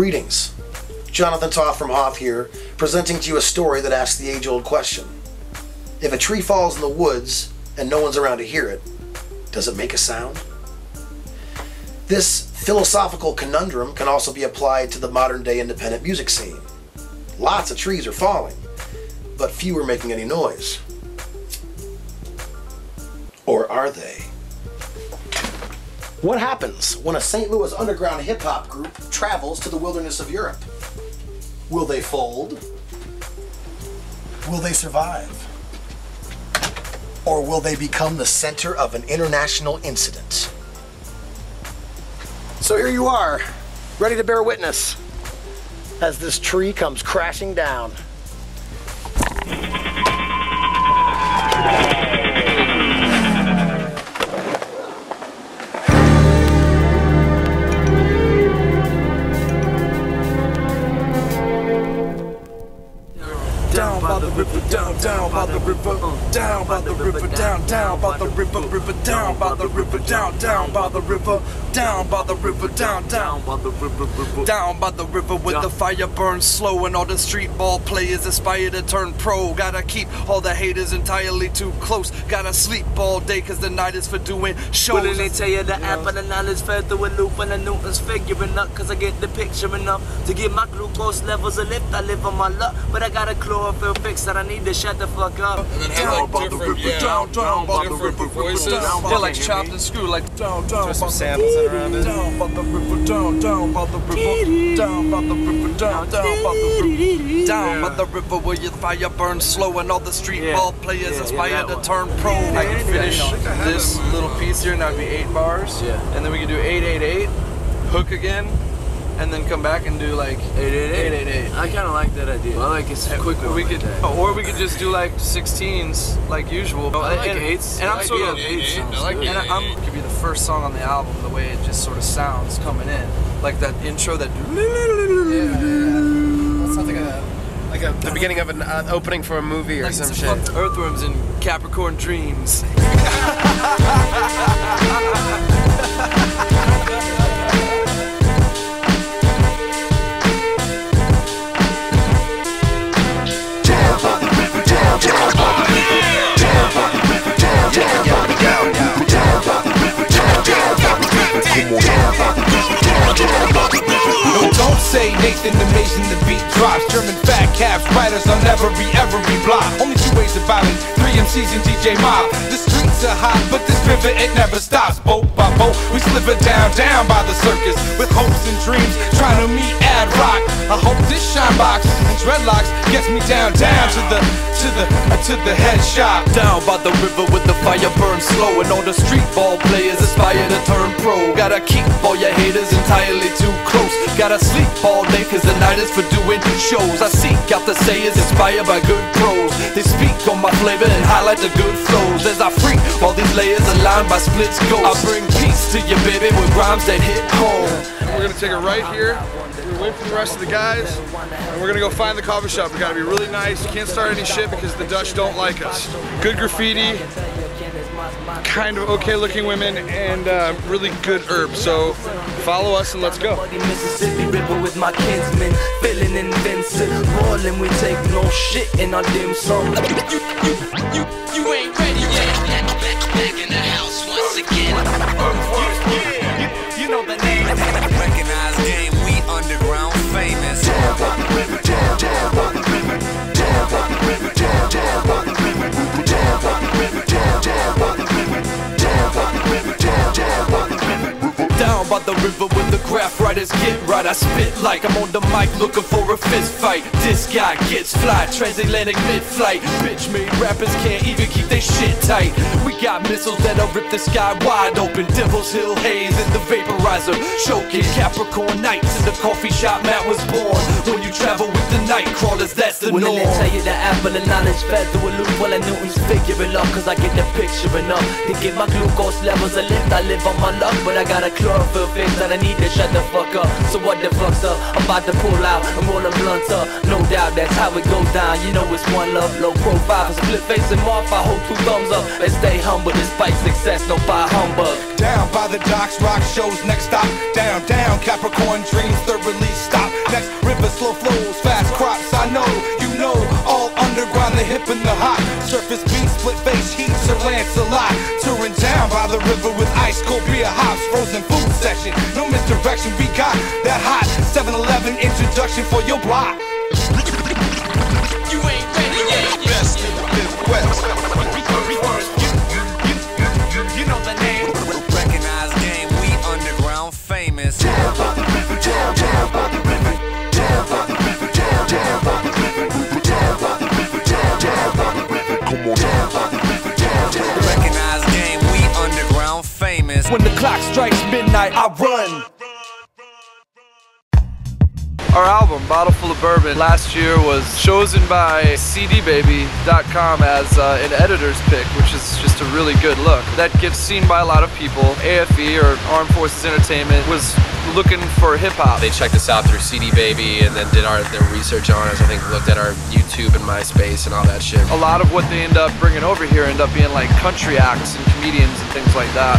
Greetings, Jonathan Toth from Hoth here, presenting to you a story that asks the age-old question. If a tree falls in the woods and no one's around to hear it, does it make a sound? This philosophical conundrum can also be applied to the modern-day independent music scene. Lots of trees are falling, but few are making any noise. Or are they? What happens when a St. Louis underground hip-hop group travels to the wilderness of Europe? Will they fold? Will they survive? Or will they become the center of an international incident? So here you are, ready to bear witness as this tree comes crashing down. Down by the river, down by the river, down by the river, down by the river, down by the river, down by the river, down by the river, down by the river, down by the river with the fire burns slow and all the street ball players aspire to turn pro. Gotta keep all the haters entirely too close. Gotta sleep all day cause the night is for doing shows. Well, then they tell you the app and the knowledge fed through a loop and the Newton's figuring up cause I get the picture enough to get my glucose levels a lift. I live on my luck, but I got a chlorophyll fix that I need to shut the fuck up. And then have like different, down by the river voices. Yeah, like chopped and screwed, like down some samples around it. Down by the river, down by the river, down by the river, down by the river, down by the river where your fire burns slow and all the street ball players aspire to turn pro. I can finish this little piece here and that'd be 8 bars. And then we can do 8-8-8, hook again, and then come back and do like 8-8-8. I kind of like that idea. I like it quicker. We could, or we could just do like 16s like usual. I like 8s. And I'm sort of, I'm could be the first song on the album. The way it just sort of sounds coming in, like that intro. That That sounds like the beginning of an opening for a movie or like some shit. Earthworms and Capricorn Dreams. Don't say Nathan amazing, the beat drops. German fat calves, writers on every block. Only 2 ways of violence, 3 MCs and DJ Mob. The streets are hot, but this river, it never stops. Boat by boat, we sliver down by the circus. With hopes and dreams, trying to meet Ad Rock. I hope this shine box and dreadlocks gets me down to the head shop. Down by the river with the fire burns slow and all the street ball players aspire to turn pro. Gotta keep all your haters entirely too close. Gotta sleep all day cause the night is for doing shows. I seek out the sayers inspired by good pros. They speak on my flavor and highlight the good flows. As I freak all these layers aligned by splits ghosts. I bring peace to your baby with rhymes that hit home. We're gonna take it right here. We're waiting for the rest of the guys, and we're gonna go find the coffee shop. We gotta be really nice. You can't start any shit because the Dutch don't like us. Good graffiti, kind of okay looking women, and really good herbs. So follow us and let's go. Mississippi River with my kinsmen, feeling invincible. Rolling, we take no shit in our dim sum. You ain't ready yet. Back in the house once again. You know the name. Recognize game, we underground famous. Down by the river, down by the river, down by the river, down by the river, down by the river, down by the river, down by the river, down by the river. Down by the river with the graph writers get right. I spit like I'm on the mic looking for a fist fight. This guy gets fly, transatlantic mid-flight. Bitch made rappers can't even keep their shit tight. We got missiles that'll rip the sky wide open. Devil's Hill haze in the vaporizer, choking Capricorn nights in the coffee shop. Matt was born when you travel with the night crawlers. That's the norm. When they tell you the apple and knowledge fed through a loop, well, I Newton's figuring up cause I get the picture enough to get my glucose levels a lift. I live on my luck, but I got a chlorophyll fix that I need to shut the fuck up. So what the fuck's up? I'm about to pull out and roll a blunt up. No doubt that's how it goes down. You know it's one love, low profile, split face and off. I hold 2 thumbs up and stay humble despite success. No by humbug. Down by the docks, rock shows next stop. Down, Capricorn Dreams, third release stop. river slow flows, fast crops, I know, you know, all underground, the hip and the hot. Surface beats, split face heat, Sir Lancelot. Touring down by the river with ice cold beer hops, frozen food section, no misdirection, we got that hot 7-Eleven introduction for your block. You ain't ready yet. Best in the Midwest. You know the name. Recognized game, we underground famous. Down by the river, down by the river, down by the river, down by the river, down by the river, down by the river. Come on, down by the river, down. Recognized game, we underground famous. When the clock strikes midnight, I run. Our album, Bottle Full of Bourbon, last year was chosen by cdbaby.com as an editor's pick, which is just a really good look. That gets seen by a lot of people. AFE, or Armed Forces Entertainment, was looking for hip-hop. They checked us out through CD Baby and then did their research on us. I think looked at our YouTube and MySpace and all that shit. A lot of what they end up bringing over here end up being like country acts and comedians and things like that.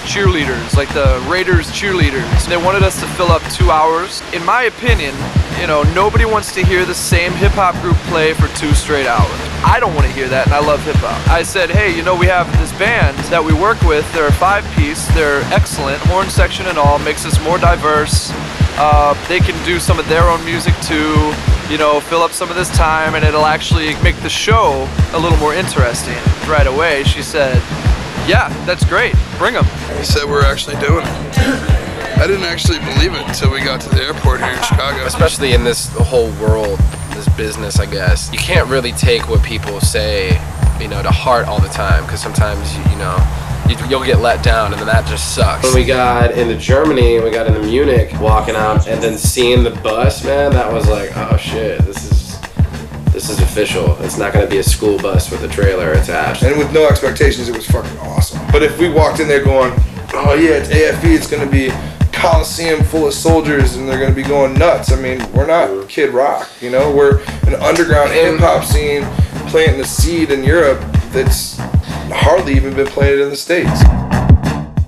Cheerleaders, like the Raiders cheerleaders. They wanted us to fill up 2 hours. In my opinion, you know, nobody wants to hear the same hip-hop group play for 2 straight hours. I don't want to hear that, and I love hip-hop. I said, hey, you know, we have this band that we work with. They're a 5-piece. They're excellent. Horn section and all. Makes us more diverse. They can do some of their own music too, you know, fill up some of this time, and it'll actually make the show a little more interesting. Right away, she said, yeah, that's great. Bring them. He said we're actually doing it. I didn't actually believe it until we got to the airport here in Chicago. Especially in this whole world, this business, I guess. You can't really take what people say, you know, to heart all the time, because sometimes, you know, you'll get let down, and then that just sucks. When we got into Germany, we got into Munich, walking out, and then seeing the bus, man, that was like, oh shit, this is official. It's not going to be a school bus with a trailer attached. And with no expectations, it was fucking awesome. But if we walked in there going, oh yeah, it's AFE, it's going to be Coliseum full of soldiers and they're going to be going nuts. I mean, we're not Kid Rock, you know? We're an underground hip-hop scene planting a seed in Europe that's hardly even been planted in the States.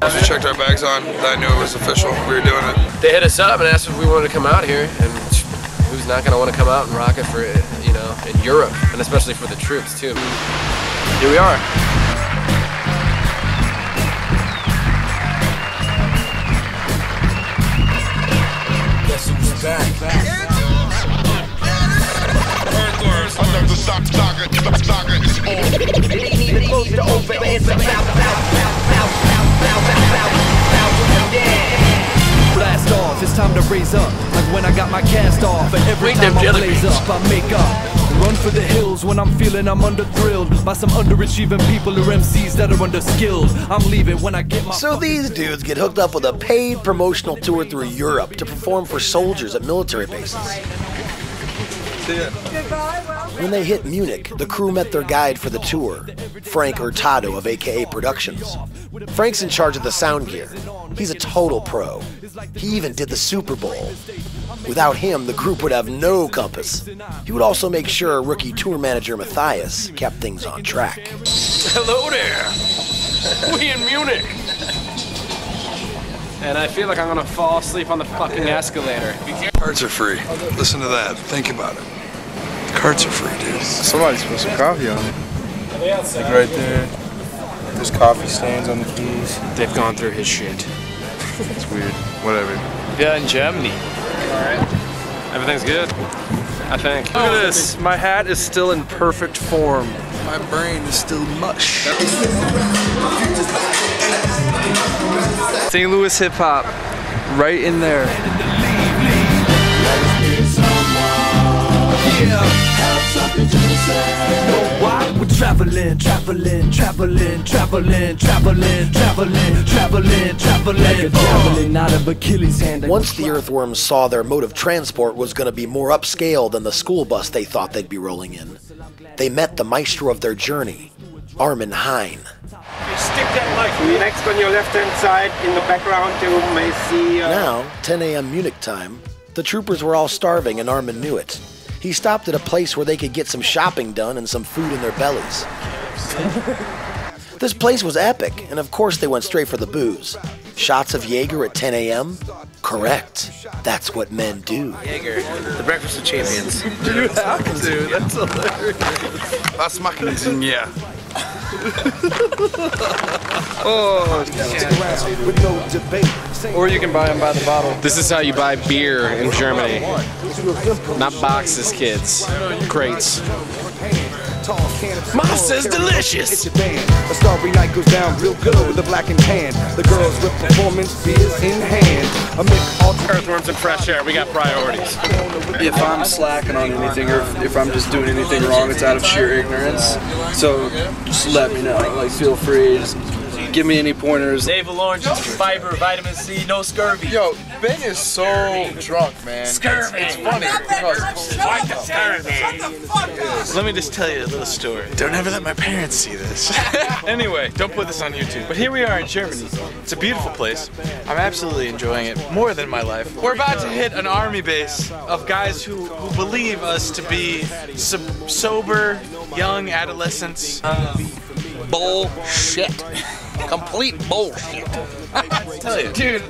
Once we checked our bags on, I knew it was official. We were doing it. They hit us up and asked if we wanted to come out here, and who's not going to want to come out and rock it for, you know, in Europe, and especially for the troops too. Here we are. Guess who's back? Earthworms, another saga is on. It ain't even close to over, it's about. Blast off, it's time to raise up. Like when I got my cast off, and every time I blaze up, I make up. Run for the hills when I'm feeling I'm under-thrilled by some underachieving people or MCs that are under-skilled. I'm leaving when I get my... So these dudes get hooked up with a paid promotional tour through Europe to perform for soldiers at military bases. See ya. When they hit Munich, the crew met their guide for the tour, Frank Hurtado of AKA Productions. Frank's in charge of the sound gear. He's a total pro. He even did the Super Bowl. Without him, the group would have no compass. He would also make sure rookie tour manager Matthias kept things on track. Hello there! We in Munich! And I feel like I'm gonna fall asleep on the fucking escalator. Cards are free. Listen to that. Think about it. The cards are free, dude. Somebody's put some coffee on it. Like right there. There's coffee stains on the keys. They've gone through his shit. It's weird. Whatever. Yeah, in Germany. Alright. Everything's good, I think. Look at this. My hat is still in perfect form. My brain is still mush. St. Louis hip hop, right in there. We're traveling. Out of Achilles' hand. Once the Earthworms saw their mode of transport was going to be more upscale than the school bus they thought they'd be rolling in, they met the maestro of their journey, Armin Hein. You stick that mic next on your left-hand side. In the background you may see... Now, 10 a.m. Munich time, the troopers were all starving and Armin knew it. He stopped at a place where they could get some shopping done and some food in their bellies. This place was epic, and of course they went straight for the booze. Shots of Jaeger at 10 a.m.? Correct. That's what men do. Jaeger, the breakfast of champions. You have to. That's hilarious. That's macking, yeah. Oh, Or you can buy them by the bottle. This is how you buy beer in Germany. Not boxes, kids. Crates. Monster's delicious. A starry night goes down real good with a black in hand. The girls with performance beers in hand. Earthworms and fresh air. We got priorities. If I'm slacking on anything or if I'm just doing anything wrong, it's out of sheer ignorance. So just let me know. Like, feel free. Just give me any pointers. Naval orange, fiber, vitamin C, no scurvy. yo, Ben is so drunk, man. Scurvy. It's funny because Let me just tell you a little story. Don't ever let my parents see this. Anyway, don't put this on YouTube. But here we are in Germany. It's a beautiful place. I'm absolutely enjoying it more than my life. We're about to hit an army base of guys who believe us to be sober, young adolescents. Bullshit. Complete bullshit. Tell you. Dude,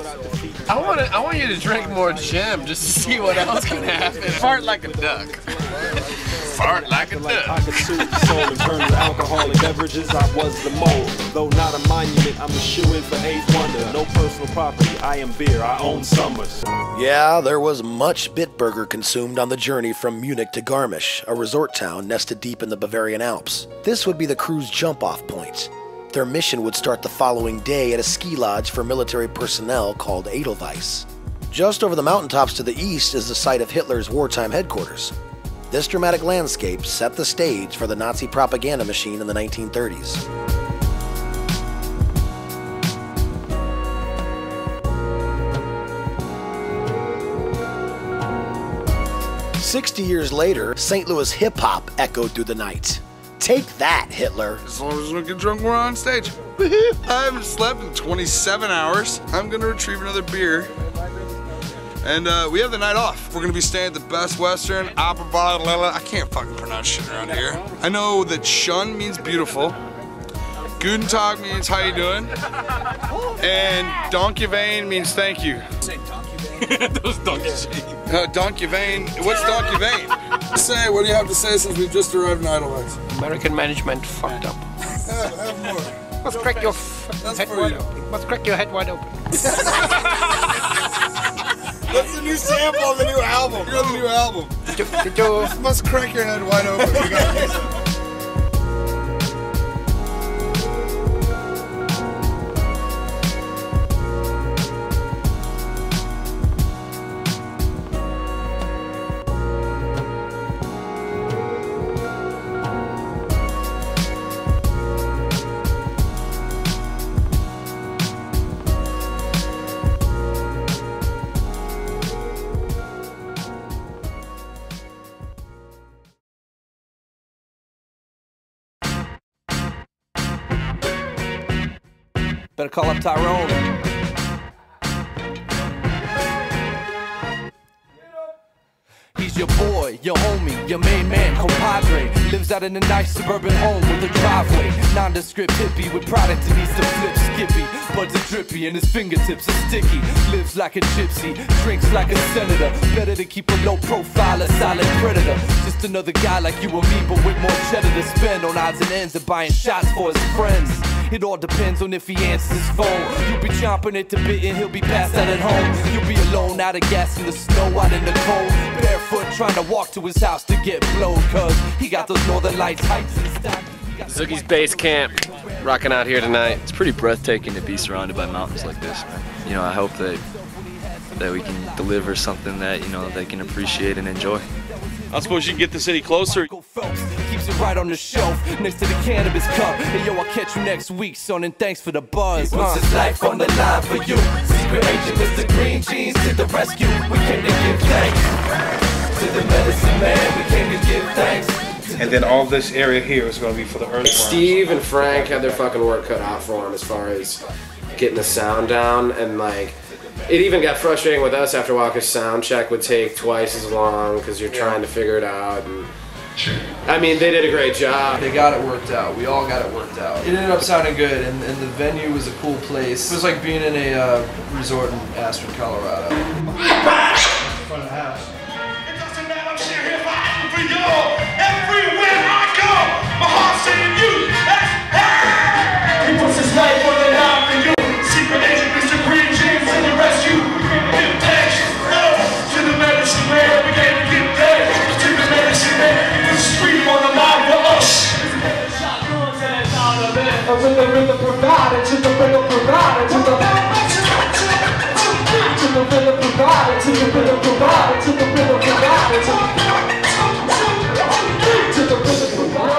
I want you to drink more gin just to see what else can happen. Fart like a duck. Fart like a duck. I could soothe the soul in terms of alcoholic beverages. I was the mold. Though not a monument, I'm a shoo-in for eighth wonder. No personal property. I am beer. I own Summers. Yeah, there was much Bitburger consumed on the journey from Munich to Garmisch, a resort town nested deep in the Bavarian Alps. This would be the crew's jump-off point. Their mission would start the following day at a ski lodge for military personnel called Edelweiss. Just over the mountaintops to the east is the site of Hitler's wartime headquarters. This dramatic landscape set the stage for the Nazi propaganda machine in the 1930s. "60 years later, St. Louis hip-hop echoed through the night. Take that, Hitler. as long as we don't get drunk, we're on stage. I haven't slept in 27 hours. I'm gonna retrieve another beer. And we have the night off. We're gonna be staying at the Best Western, Opera Bar, I can't fucking pronounce shit around here. I know that Shun means beautiful. Guten Tag means how you doing. And Donkey Vane means thank you. Those donkeys. Donkey Vane, what's Donkey Vane? Say, what do you have to say since we've just arrived in Edelweiss? American management fucked up. Have more. Let's crack your That's for you. Let's crack your head wide open. That's the new sample on the new album. You're on the new album. Must crack your head wide open. You got it. Better call up Tyrone. He's your boy, your homie, your main man, compadre. Lives out in a nice suburban home with a driveway. Nondescript hippie with product that needs to flip skippy. Buds are drippy and his fingertips are sticky. Lives like a gypsy, drinks like a senator. Better to keep a low profile, a silent predator. Just another guy like you or me, but with more cheddar to spend on odds and ends and buying shots for his friends. It all depends on if he answers his phone. You'll be chomping at the bit and he'll be passed out at home. You'll be alone, out of gas in the snow, out in the cold. Barefoot trying to walk to his house to get blowed. Cause he got those northern lights heights in stock. Zookie's base camp, rocking out here tonight. It's pretty breathtaking to be surrounded by mountains like this. You know, I hope that we can deliver something that, you know, they can appreciate and enjoy. I suppose you can get the city closer. Keeps it right on the shelf, next to the cannabis cup. Hey yo, I'll catch you next week, son, and thanks for the buzz. He puts his life on the line for you. Secret agent Mr. Green Jeans to the rescue. We came to give thanks to the medicine man. We came to give thanks. And then all this area here is going to be for the Earthworms. Steve and Frank had their fucking work cut out for them as far as getting the sound down, and like it even got frustrating with us after a while because sound check would take twice as long because you're trying to figure it out. And I mean, they did a great job. They got it worked out. We all got it worked out. It ended up sounding good, and the venue was a cool place. It was like being in a resort in Aspen, Colorado. Front of the house. It doesn't matter, I'm here fighting for you. Everywhere I go, my heart's saying you. He puts his life on the line for you. Secret agent Mr. Green James to the rescue. Give thanks to the medicine man. We gotta give thanks to the medicine man. Scream on the line for us. To the rhythm provider, to the rhythm provider, to the rhythm provider, to the rhythm provider, to the rhythm provider, to the rhythm provider.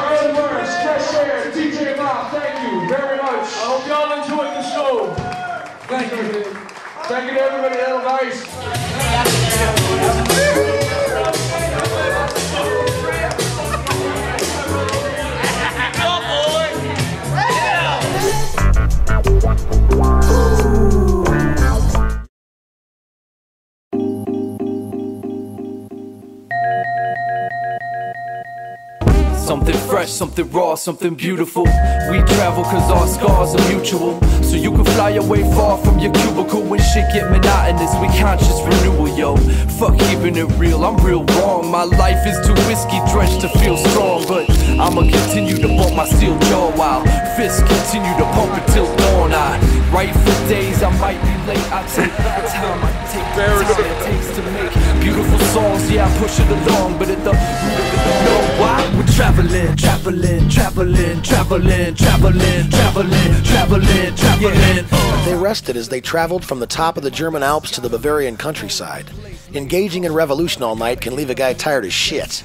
Earthworms, Fresh Air, DJ Bob, thank you very much. I hope y'all enjoyed the show. Thank you. Thank you to everybody that was nice. Something fresh, something raw, something beautiful. We travel cause our scars are mutual. So you can fly away far from your cubicle. When shit get monotonous, we conscious renewal, yo. Fuck keeping it real, I'm real wrong. My life is too whiskey drenched to feel strong. But I'ma continue to bump my steel jaw while fists continue to pump until dawn. I write for days, I might be late. I take time, I take the time it takes to make beautiful songs. Yeah, I push it along, but at the root of it, you know why? We're traveling, traveling, traveling, traveling, traveling, traveling, traveling, traveling. They rested as they traveled from the top of the German Alps to the Bavarian countryside. Engaging in revolution all night can leave a guy tired as shit.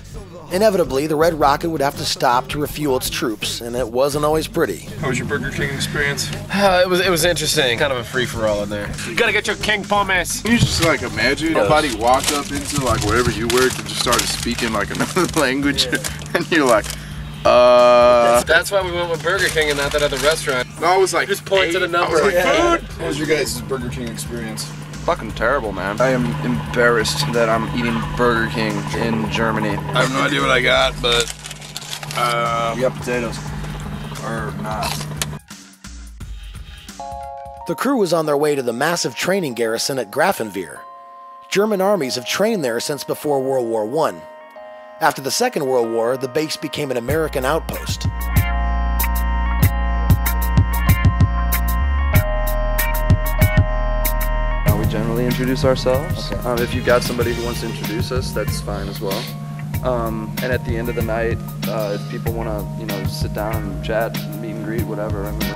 Inevitably, the Red Rocket would have to stop to refuel its troops, and it wasn't always pretty. How was your Burger King experience? It was interesting. Kind of a free-for-all in there. You gotta get your king pommes. You just like imagine somebody walked up into like wherever you worked and just started speaking like another language, and you're like, That's why we went with Burger King and not that other restaurant. No, I was like, just point to the number. Like, food. What was your guys' Burger King experience? Fucking terrible, man. I am embarrassed that I'm eating Burger King in Germany. I have no idea what I got, but we got potatoes. Or not. The crew was on their way to the massive training garrison at Grafenwehr. German armies have trained there since before World War I. After the Second World War, the base became an American outpost. We generally introduce ourselves. Okay. If you've got somebody who wants to introduce us, that's fine as well. And at the end of the night, if people want to, sit down and chat, meet and greet, whatever. I mean,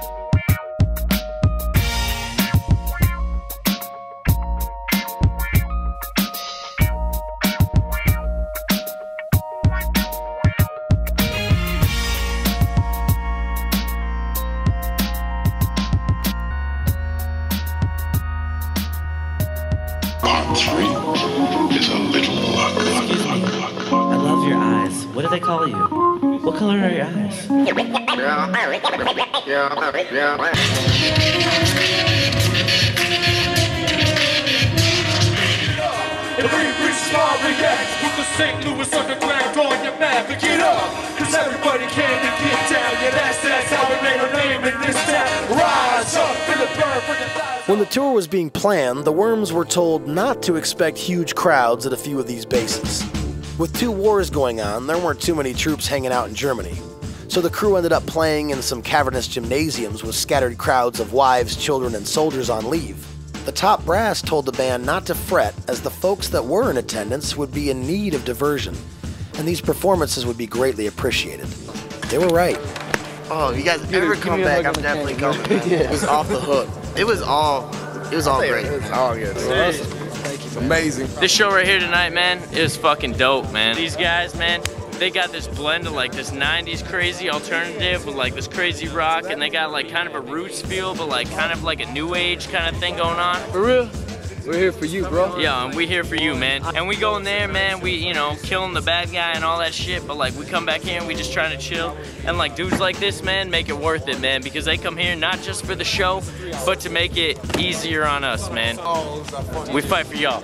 Part 3 is a little luck. I love your eyes. What do they call you? What color are your eyes? Every small reacts with the St. Louis underground on your map. But get up, cause everybody can to get down. Yeah, that's how we made our name in this town. Rise up, feel the burn for the thighs. When the tour was being planned, the Worms were told not to expect huge crowds at a few of these bases. With 2 wars going on, there weren't too many troops hanging out in Germany. So the crew ended up playing in some cavernous gymnasiums with scattered crowds of wives, children, and soldiers on leave. The top brass told the band not to fret, as the folks that were in attendance would be in need of diversion, and these performances would be greatly appreciated. They were right. Oh, if you guys ever come back, I'm definitely coming. It was off the hook. It was all great. It's all good. Awesome. Thank you. Amazing. This show right here tonight, man, it was fucking dope, man. These guys, man, they got this blend of like this 90s crazy alternative with like this crazy rock, and they got like kind of a roots feel, but like kind of like a new age kind of thing going on. For real? We're here for you, bro. Yeah, and we here for you, man. And we go in there, man, we, you know, killing the bad guy and all that shit, but like we come back here and we just trying to chill. And like dudes like this, man, make it worth it, man, because they come here not just for the show, but to make it easier on us, man. We fight for y'all,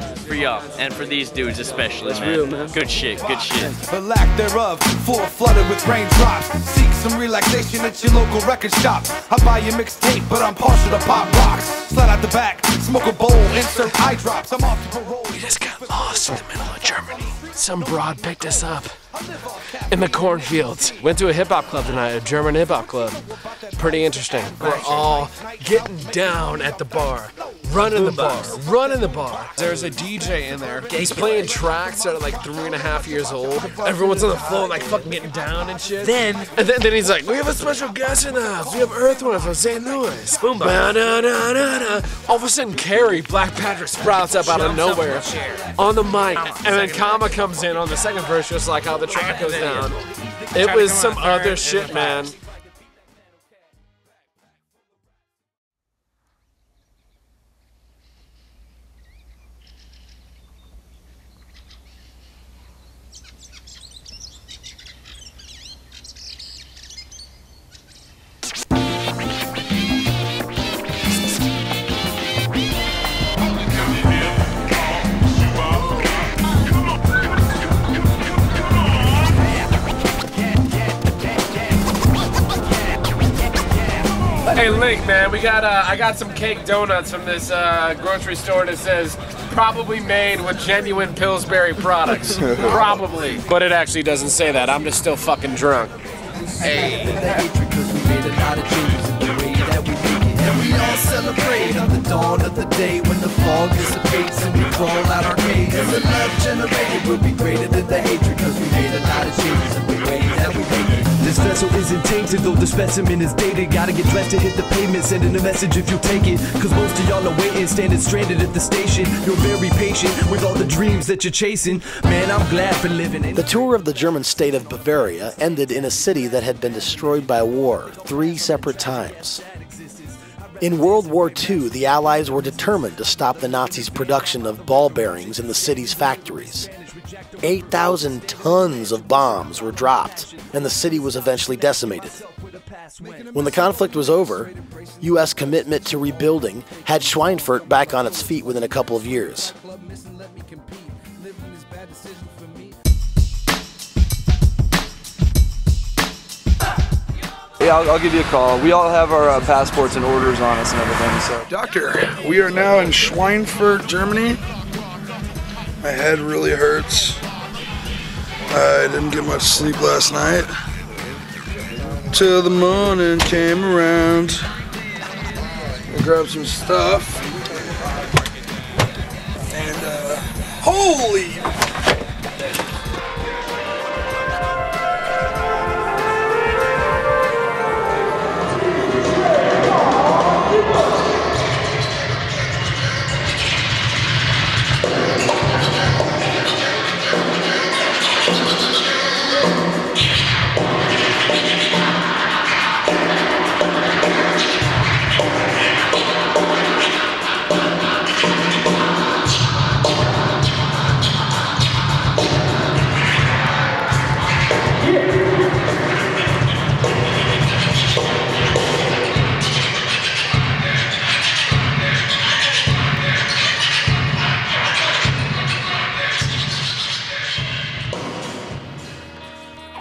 and for these dudes especially, man. Real, man. Good shit, good shit. For lack thereof, full flooded with raindrops. Seek some relaxation at your local record shop. I buy your mixtape, but I'm partial to pop rocks. Slide out the back, smoke a bowl, insert eye drops. I'm off to parole. We just got lost in the middle of Germany. Some broad picked us up in the cornfields. Went to a hip hop club tonight, a German hip hop club. Pretty interesting. We're all getting down at the bar. Running the bar. There's a DJ in there. He's playing tracks that are like 3.5 years old. Everyone's on the floor like fucking getting down and shit. Then he's like, we have a special guest in the house. We have Earthworms from St. Louis. Boom. All of a sudden, Carrie, Black Patrick, sprouts up out of nowhere on the mic. And then Kama comes in on the second verse just like how the track goes down. It was some other shit, man. Hey Link, man, I got some cake donuts from this grocery store that says probably made with genuine Pillsbury products. Probably. But it actually doesn't say that. I'm just still fucking drunk. Hey. And we all celebrate on the dawn of the day when the fog dissipates and we crawl out our caves. And the love generated will be greater than the hatred, cause we made a lot of changes in the way that we make it. This vessel isn't tainted, though the specimen is dated. Gotta get dressed to hit the pavement, sending a message if you take it. Cause most of y'all are waiting, standing stranded at the station. You're very patient with all the dreams that you're chasing. Man, I'm glad for living. The tour of the German state of Bavaria ended in a city that had been destroyed by war 3 separate times. In World War II, the Allies were determined to stop the Nazis' production of ball bearings in the city's factories. 8,000 tons of bombs were dropped, and the city was eventually decimated. When the conflict was over, U.S. commitment to rebuilding had Schweinfurt back on its feet within a couple of years. Yeah, I'll give you a call. We all have our passports and orders on us and everything, so. Doctor, we are now in Schweinfurt, Germany. My head really hurts. I didn't get much sleep last night. Till the morning came around. I grabbed some stuff. And, holy!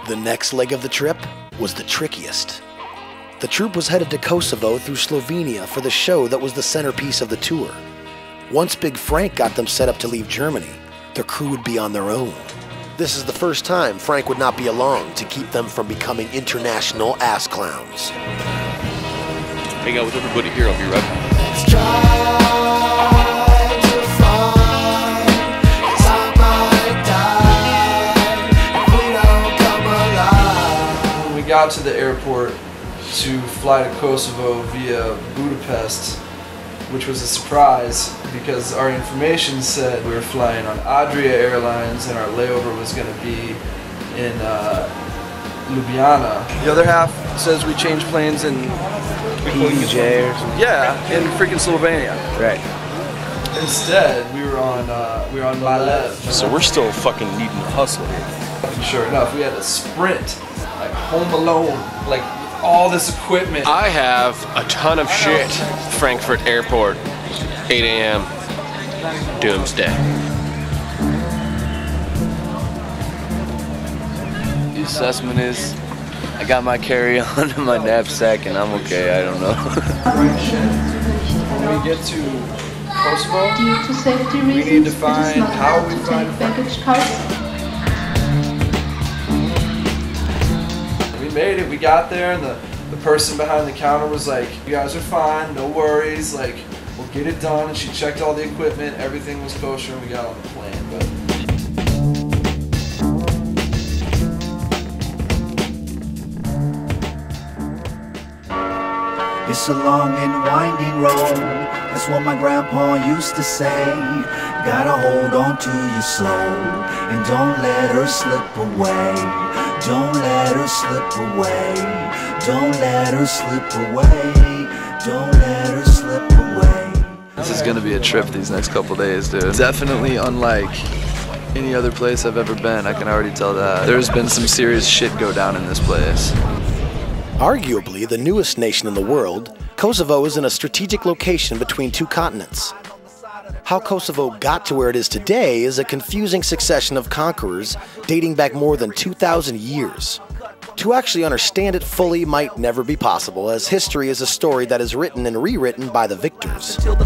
The next leg of the trip was the trickiest. The troupe was headed to Kosovo through Slovenia for the show that was the centerpiece of the tour. Once Big Frank got them set up to leave Germany, the crew would be on their own. This is the first time Frank would not be along to keep them from becoming international ass clowns. Hang out with everybody here, I'll be right back. We got to the airport to fly to Kosovo via Budapest, which was a surprise because our information said we were flying on Adria Airlines and our layover was going to be in Ljubljana. The other half says we changed planes in PJ or something. Yeah, in freaking Slovenia. Right. Instead, we were on my left. So we're still fucking needing to hustle here. Sure enough, we had to sprint, like home alone, like all this equipment. I have a ton of shit. Frankfurt Airport, 8 a.m. Doomsday. The assessment is, I got my carry-on in my knapsack and I'm okay, I don't know. When we get to Kosovo, due to safety reasons, we need to find how we find baggage cards. We made it, we got there, and the person behind the counter was like, you guys are fine, no worries, like, we'll get it done. And she checked all the equipment, everything was kosher, and we got on the plane. But it's a long and winding road, that's what my grandpa used to say. Gotta hold on to your soul, and don't let her slip away. Don't let her slip away. Don't let her slip away. Don't let her slip away. this is gonna be a trip these next couple days, dude. Definitely unlike any other place I've ever been, I can already tell that. There's been some serious shit go down in this place. Arguably the newest nation in the world, Kosovo is in a strategic location between two continents. How Kosovo got to where it is today is a confusing succession of conquerors dating back more than 2,000 years. To actually understand it fully might never be possible, as history is a story that is written and rewritten by the victors. The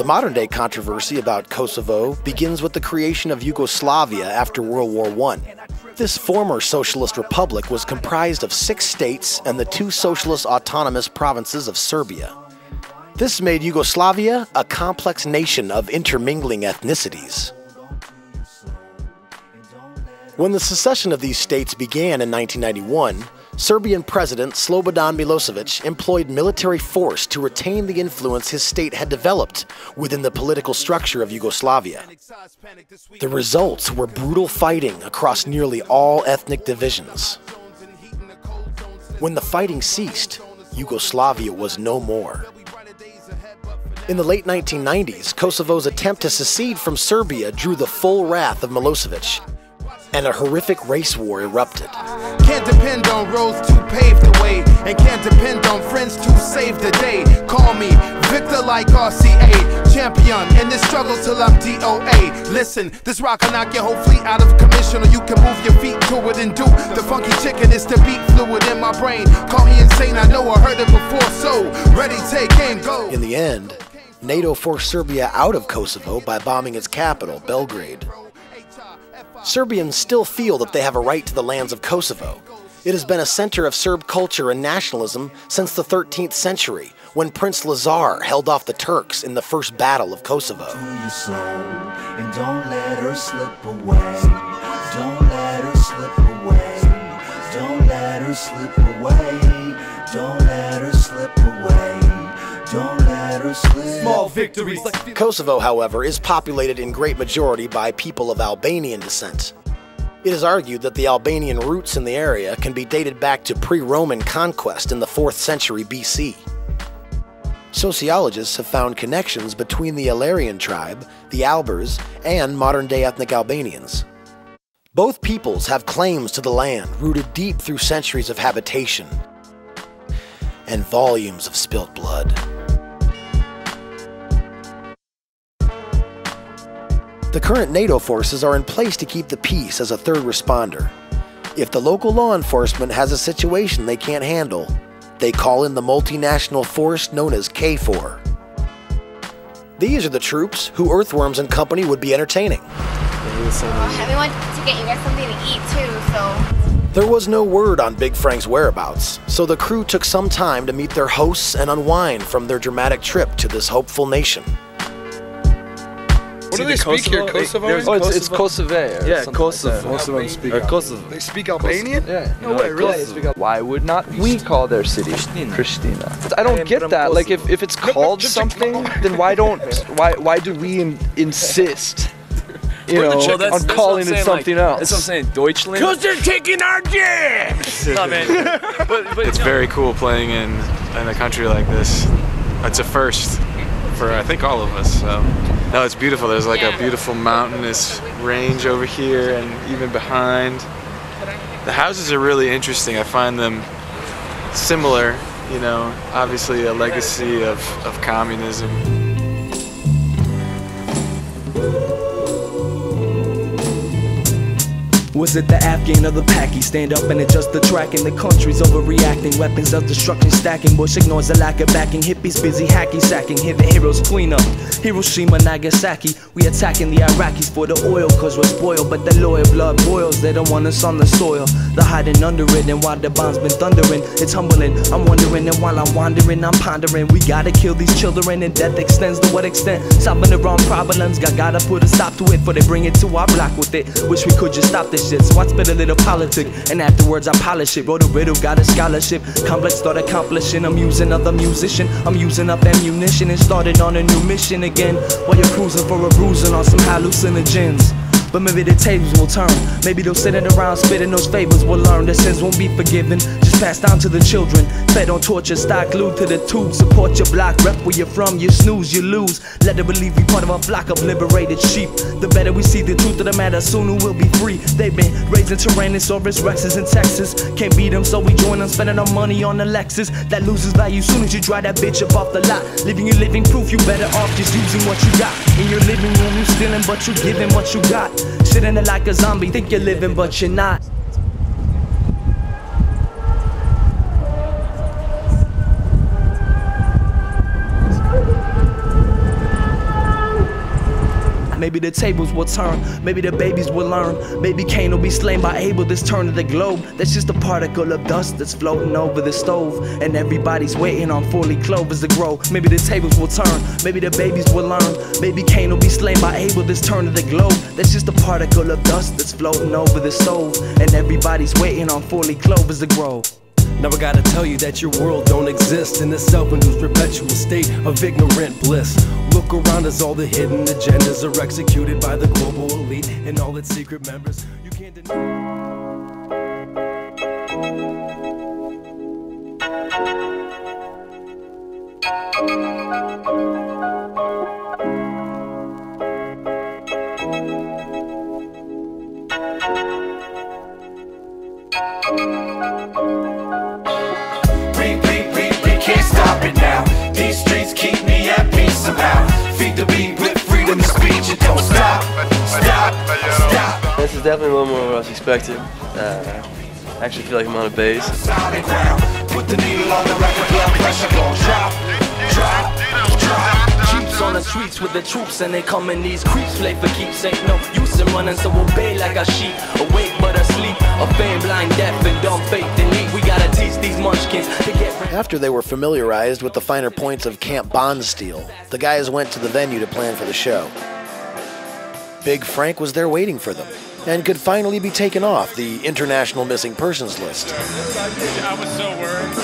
modern-day controversy about Kosovo begins with the creation of Yugoslavia after World War I. This former socialist republic was comprised of 6 states and the 2 socialist autonomous provinces of Serbia. This made Yugoslavia a complex nation of intermingling ethnicities. When the secession of these states began in 1991, Serbian President Slobodan Milosevic employed military force to retain the influence his state had developed within the political structure of Yugoslavia. The results were brutal fighting across nearly all ethnic divisions. When the fighting ceased, Yugoslavia was no more. In the late 1990s, Kosovo's attempt to secede from Serbia drew the full wrath of Milosevic, and a horrific race war erupted. Can't depend on roads to pave the way, and can't depend on friends to save the day. Call me Victor like RCA, champion in this struggle till I'm DOA. Listen, this rock will knock your whole fleet out of commission, or you can move your feet to it and do the funky chicken. It's the beat fluid in my brain. Call me insane, I know I heard it before, so ready, take aim, go. In the end, NATO forced Serbia out of Kosovo by bombing its capital, Belgrade. Serbians still feel that they have a right to the lands of Kosovo. It has been a center of Serb culture and nationalism since the 13th century, when Prince Lazar held off the Turks in the First Battle of Kosovo. And don't let her slip away. Don't let her slip away. Don't let her slip away. Don't let her slip away. Don't let her slip. Small victories. Kosovo, however, is populated in great majority by people of Albanian descent. It is argued that the Albanian roots in the area can be dated back to pre-Roman conquest in the 4th century BC. Sociologists have found connections between the Illyrian tribe, the Albers, and modern-day ethnic Albanians. Both peoples have claims to the land rooted deep through centuries of habitation and volumes of spilt blood. The current NATO forces are in place to keep the peace as a third responder. If the local law enforcement has a situation they can't handle, they call in the multinational force known as KFOR. These are the troops who Earthworms and company would be entertaining. We want to get you guys something to eat too, so... There was no word on Big Frank's whereabouts, so the crew took some time to meet their hosts and unwind from their dramatic trip to this hopeful nation. What do they speak here? Kosovo? Oh, it's Kosovo. Yeah, Kosovo. Most of them speak Kosovo. They speak Albanian? Yeah. No way, really? Why would not we call their city Pristina? I don't get that. Like, if it's called something, then why do we insist? You know, on calling it something else. That's what I'm saying, Deutschland. Because they're taking our jobs! No, man. It's very cool playing in a country like this. It's a first. for I think all of us. So no, it's beautiful. There's like a beautiful mountainous range over here and even behind. The houses are really interesting. I find them similar, you know, obviously a legacy of communism. Was it the Afghan or the Paki? Stand up and adjust the track, and the country's overreacting. Weapons of destruction stacking. Bush ignores the lack of backing. Hippies busy hacky sacking. Here the heroes clean up. Hiroshima, Nagasaki. We attacking the Iraqis for the oil, cause we're spoiled. But the loyal blood boils. They don't want us on the soil. They're hiding under it, and while the bombs been thundering, it's humbling. I'm wondering, and while I'm wandering, I'm pondering. We gotta kill these children, and death extends to what extent? Solving the wrong problems. Gotta put a stop to it before they bring it to our block with it. Wish we could just stop this shit. So I spit a little politic, and afterwards I polish it. Wrote a riddle, got a scholarship. Complex thought accomplishing. I'm using another musician. I'm using up ammunition and started on a new mission again. While you're cruising for a bruising on some hallucinogens. But maybe the tables will turn. Maybe they'll sit around spitting those fables. We'll learn the sins won't be forgiven. Just passed down to the children. Fed on torture, stock glued to the tube. Support your block, rep where you're from. You snooze, you lose. Let it believe you part of a flock of liberated sheep. The better we see the truth of the matter, sooner we'll be free. They've been raising Tyrannosaurus Rexes in Texas. Can't beat them, so we join them, spending our money on the Lexus. That loses value soon as you drive that bitch up off the lot. Leaving you living proof, you better off just using what you got. In your living room, you stealing, but you giving what you got. Sitting there like a zombie, think you're living, but you're not. Maybe the tables will turn, maybe the babies will learn. Maybe Cain will be slain by Abel, this turn of the globe. That's just a particle of dust that's floating over the stove. And everybody's waiting on 4-leaf clovers to grow. Maybe the tables will turn, maybe the babies will learn. Maybe Cain will be slain by Abel, this turn of the globe. That's just a particle of dust that's floating over the stove. And everybody's waiting on 4-leaf clovers to grow. Now I gotta tell you that your world don't exist in this self-induced perpetual state of ignorant bliss. Look around as all the hidden agendas are executed by the global elite and all its secret members. You can't deny. Can't stop it now. These streets keep me at peace somehow. Feed the beat with freedom of speech. It don't stop. Stop. This is definitely a little more than I was expecting. I actually feel like I'm on a base. Put the needle on the record, blood pressure gon' drop. Jeeps on the streets with the troops, and they come in these creeps. Play for keeps, ain't no use in running, so obey like a sheep. Awake but asleep, a fame blind, deaf and dumb, faith and lead. We gotta teach these munchkins to get. After they were familiarized with the finer points of Camp Bondsteel, the guys went to the venue to plan for the show. Big Frank was there waiting for them, and could finally be taken off the International Missing Persons list. I was so worried.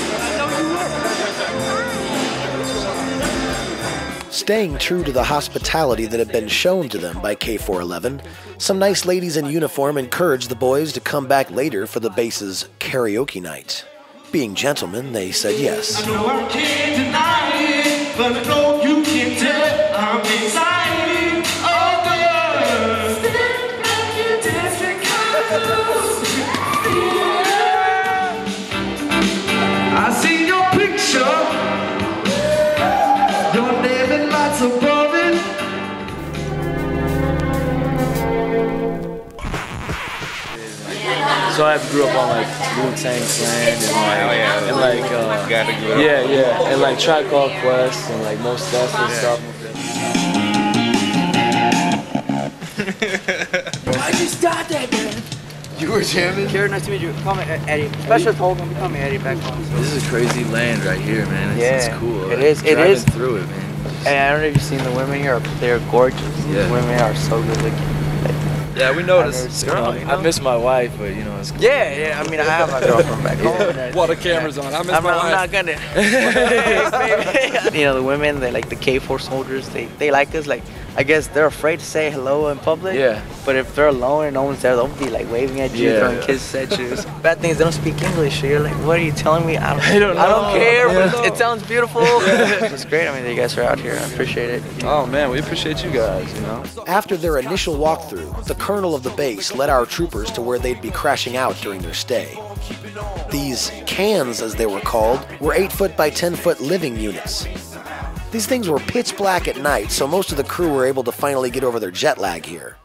Staying true to the hospitality that had been shown to them by K411, some nice ladies in uniform encouraged the boys to come back later for the base's karaoke night. Being gentlemen, they said yes. I know I can't deny it, but I know you can tell I'm excited. Oh, girl. Stand back, you dancing close. I see your picture. Your name and lots above it. So I grew up on like Wu-Tang Clan and like and like Tribe Called Quest and like most of that stuff. I just started that, man. You were jamming? Jared, nice to meet you. Call me Eddie. Specialist Holden, call me Eddie back home. This is a crazy land right here, man. It's cool. It is. It is. Through it, man. And I don't know if you've seen the women here, but they're gorgeous. Yeah. The women are so good looking. Yeah, we noticed. I miss my wife, but you know, it's cool. Yeah, I mean, I have my girlfriend back home. While the camera's on, I miss my wife. I'm not gonna. You know, the women, they like the K4 soldiers. They like us. Like, I guess they're afraid to say hello in public. Yeah. But if they're alone and no one's there, they'll be like waving at you, throwing kisses at you. Bad thing is they don't speak English. So you're like, what are you telling me? I don't care. But it sounds beautiful. It's great. I mean, you guys are out here. I appreciate it. Oh man, we appreciate you guys. You know. After their initial walkthrough, the colonel of the base led our troopers to where they'd be crashing out during their stay. These cans, as they were called, were 8-foot by 10-foot living units. These things were pitch black at night, so most of the crew were able to finally get over their jet lag here.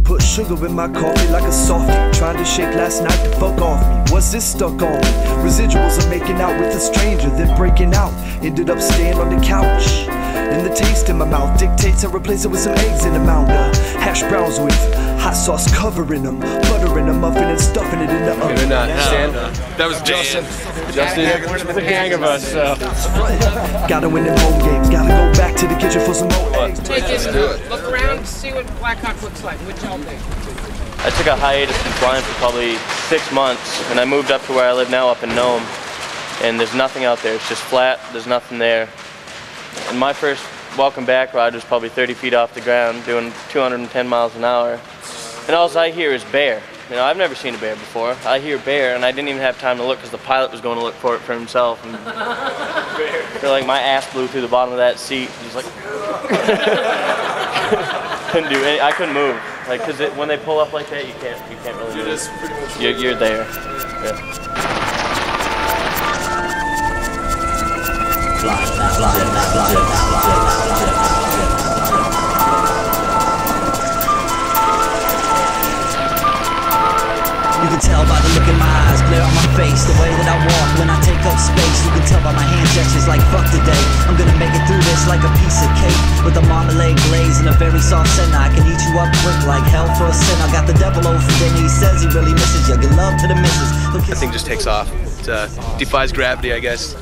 Put sugar in my coffee like a softie. Trying to shake last night to fuck off me. What's this stuck on me? Residuals of making out with a stranger, then breaking out. Ended up staying on the couch. And the taste in my mouth dictates I replace it with some eggs in a mountain. Hash browns with hot sauce covering them, buttering a muffin and stuffing it in the oven. Maybe not. Stand up. That was Justin. We're the gang of us, so. Gotta win them home games. Gotta go back to the kitchen for some more eggs. Take it, look around, see what Blackhawk looks like. What y'all think? I took a hiatus from flying for probably 6 months, and I moved up to where I live now, up in Nome. And there's nothing out there. It's just flat. There's nothing there. And my first welcome back ride was probably 30 feet off the ground, doing 210 miles an hour. And all I hear is bear. You know, I've never seen a bear before. I hear bear, and I didn't even have time to look because the pilot was going to look for it for himself. And so, like, my ass blew through the bottom of that seat. Just like, couldn't do any. I couldn't move. Like, cause when they pull up like that, you can't really move. You're there. Yeah. You can tell by the look in my eyes, glare on my face, the way that I walk when I take up space. You can tell by my hand gestures like fuck today. I'm gonna make it through this like a piece of cake with a marmalade glaze and a very soft scent. I can eat you up quick like hell for a sin. I got the devil over dinner, he says he really misses you. Good love to the missus. That thing just takes off. It defies gravity, I guess.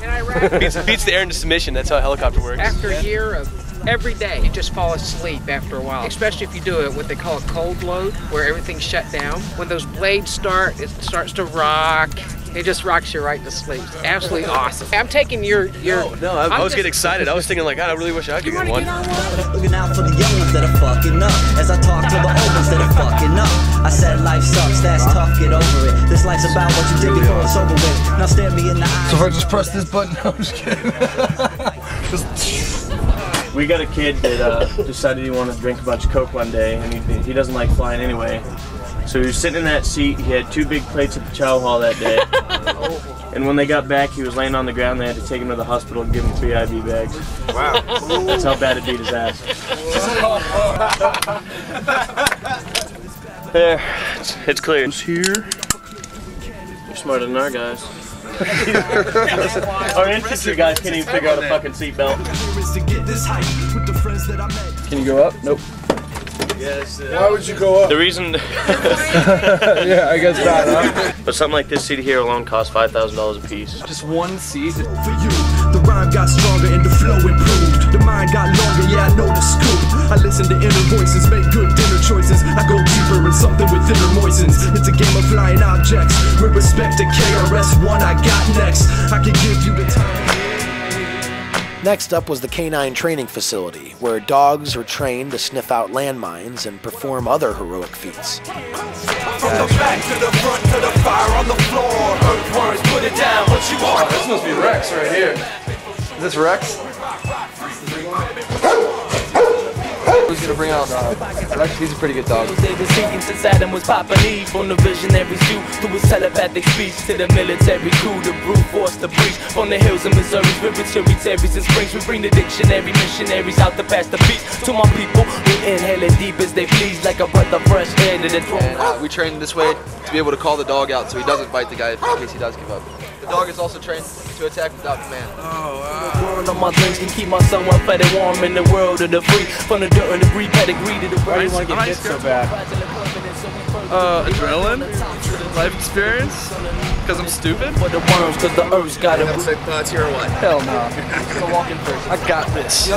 Beats the air into submission. That's how a helicopter works. After a year of every day, you just fall asleep after a while. Especially if you do it what they call a cold load, where everything's shut down. When those blades start, it starts to rock. It just rocks you right to sleep. It's absolutely awesome. I'm taking your. No, I was getting excited. I was thinking like, God, I really wish I could get one. Looking out for the young ones that are fucking up. As I talk to the old ones that are fucking up. I said life sucks, that's tough, get over it. This life's about what you did before it's over with. Now stare me in the eyes. So if I just press this button, no, I'm just kidding. We got a kid that decided he wanted to drink a bunch of Coke one day, and he doesn't like flying anyway. So he was sitting in that seat. He had 2 big plates at the chow hall that day. And when they got back, he was laying on the ground. They had to take him to the hospital and give him 3 IV bags. Wow. That's how bad it beat his ass. There, it's clear. Who's here? You're smarter than our guys. Our infantry guys can't even figure out a fucking seatbelt. Can you go up? Nope. Yes. Why would you go up? The reason. Yeah, I guess not, huh? But something like this seat here alone costs $5,000 a piece. Just one seat. For you, the rhyme got stronger and the flow improved. The mind got longer, yeah, I know the scoop. I listen to inner voices, make good dinner choices. I go deeper in something with inner moistens. It's a game of flying objects. With respect to KRS-One, I got next. I can give you the time. Next up was the canine training facility, where dogs are trained to sniff out landmines and perform other heroic feats. From the back to the front to the fire on the floor. Earthworms, put it down, what you want? This must be Rex right here. Is this Rex? Who's gonna bring out Rex? He's a pretty good dog. They were seeking since Adam was popping Eve. From the visionary suit to his telepathic speech, to the military coup, the brute force to breach. From the hills of Missouri, rivers, tributaries and springs, we bring the dictionary missionaries out to pass the peace to my people who inhale it deep as they please, like a breath of fresh air to the throne. We train this way to be able to call the dog out so he doesn't bite the guy in case he does give up. The dog is also trained to attack without command. The world of my dreams can keep my son well fed and warm in the world of the free. From the dirt and the breed pedigree to the Why do you want to get hit so bad? Adrenaline, life experience. Because I'm stupid? For the worms, because the earth's got it. That's here or what? Hell no. I'm gonna walk in first. I got this.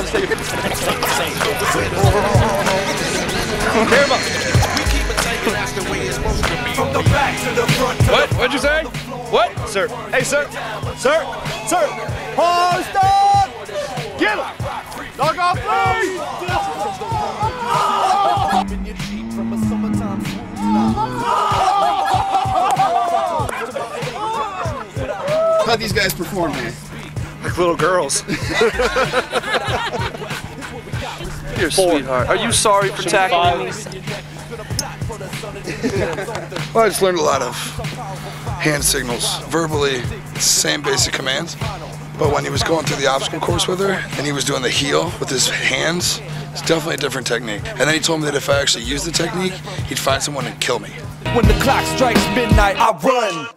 What? What'd you say? What? Sir. Hey, sir. Sir. Sir. Pause, stop! Get him! Knock off, please! How'd these guys perform, man? Like little girls. You're a sweetheart. Are you sorry for tackling me? Well, I just learned a lot of hand signals, verbally, same basic commands. But when he was going through the obstacle course with her, and he was doing the heel with his hands, it's definitely a different technique. And then he told me that if I actually used the technique, he'd find someone and kill me. When the clock strikes midnight, I run.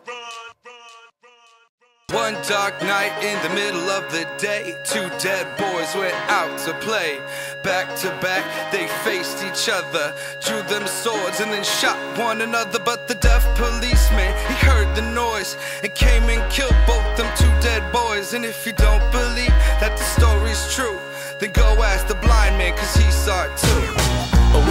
One dark night in the middle of the day, two dead boys went out to play. Back to back, they faced each other, drew them swords and then shot one another. But the deaf policeman, he heard the noise and came and killed both them two dead boys. And if you don't believe that the story's true, then go ask the blind man, cause he saw it too.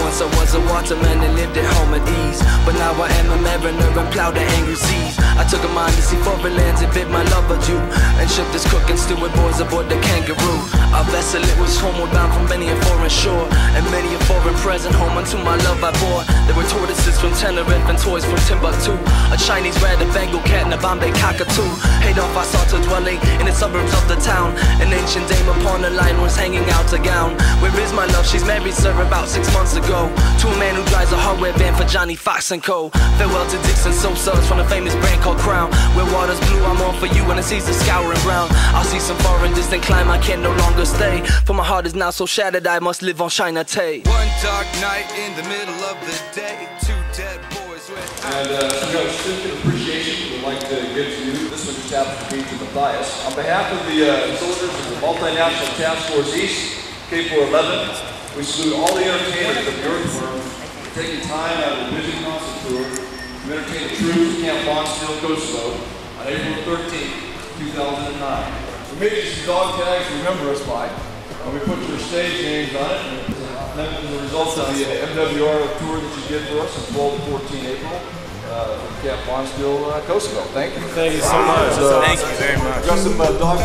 Once I was a waterman and lived at home at ease, but now I am a mariner and plow the angry seas. I took a mind to see foreign lands and bid my love adieu, and shipped this cook and steward boys aboard the kangaroo. Our vessel, it was homeward bound from many a foreign shore, and many a foreign present home unto my love I bore. There were tortoises from Tenerife and toys from Timbuktu, a Chinese rat, a Bengal cat, and a Bombay cockatoo. Adolf I saw to dwelling in the suburbs of the town. An ancient dame upon a line was hanging out a gown. Where is my love? She's married, sir, about 6 months ago, to a man who drives a hardware van for Johnny Fox & Co. Farewell to Dixon Sosa's from a famous brand called Crown. Where water's blue, I'm on for you, and the seas are scouring brown. I'll see some foreign distant climb, I can no longer stay, for my heart is now so shattered I must live on China Tay. One dark night in the middle of the day, two dead boys went out. And some kind of certificate of appreciation we'd like to give to you. This one just happens to be to Matthias. On behalf of the soldiers of the Multinational Task Force East, K411, we salute all the entertainers of the Earthworms for taking time out of the busy concert tour to entertain the troops at Camp Bonsfield, Kosovo on April 13, 2009. We made you some dog tags to remember us by, and we put your stage names on it, and that is the result of the MWR tour that you did for us on 12 to 14 April from Camp Bonsfield, Kosovo. Thank you. Thank you so much. Thank you very much. Got some dog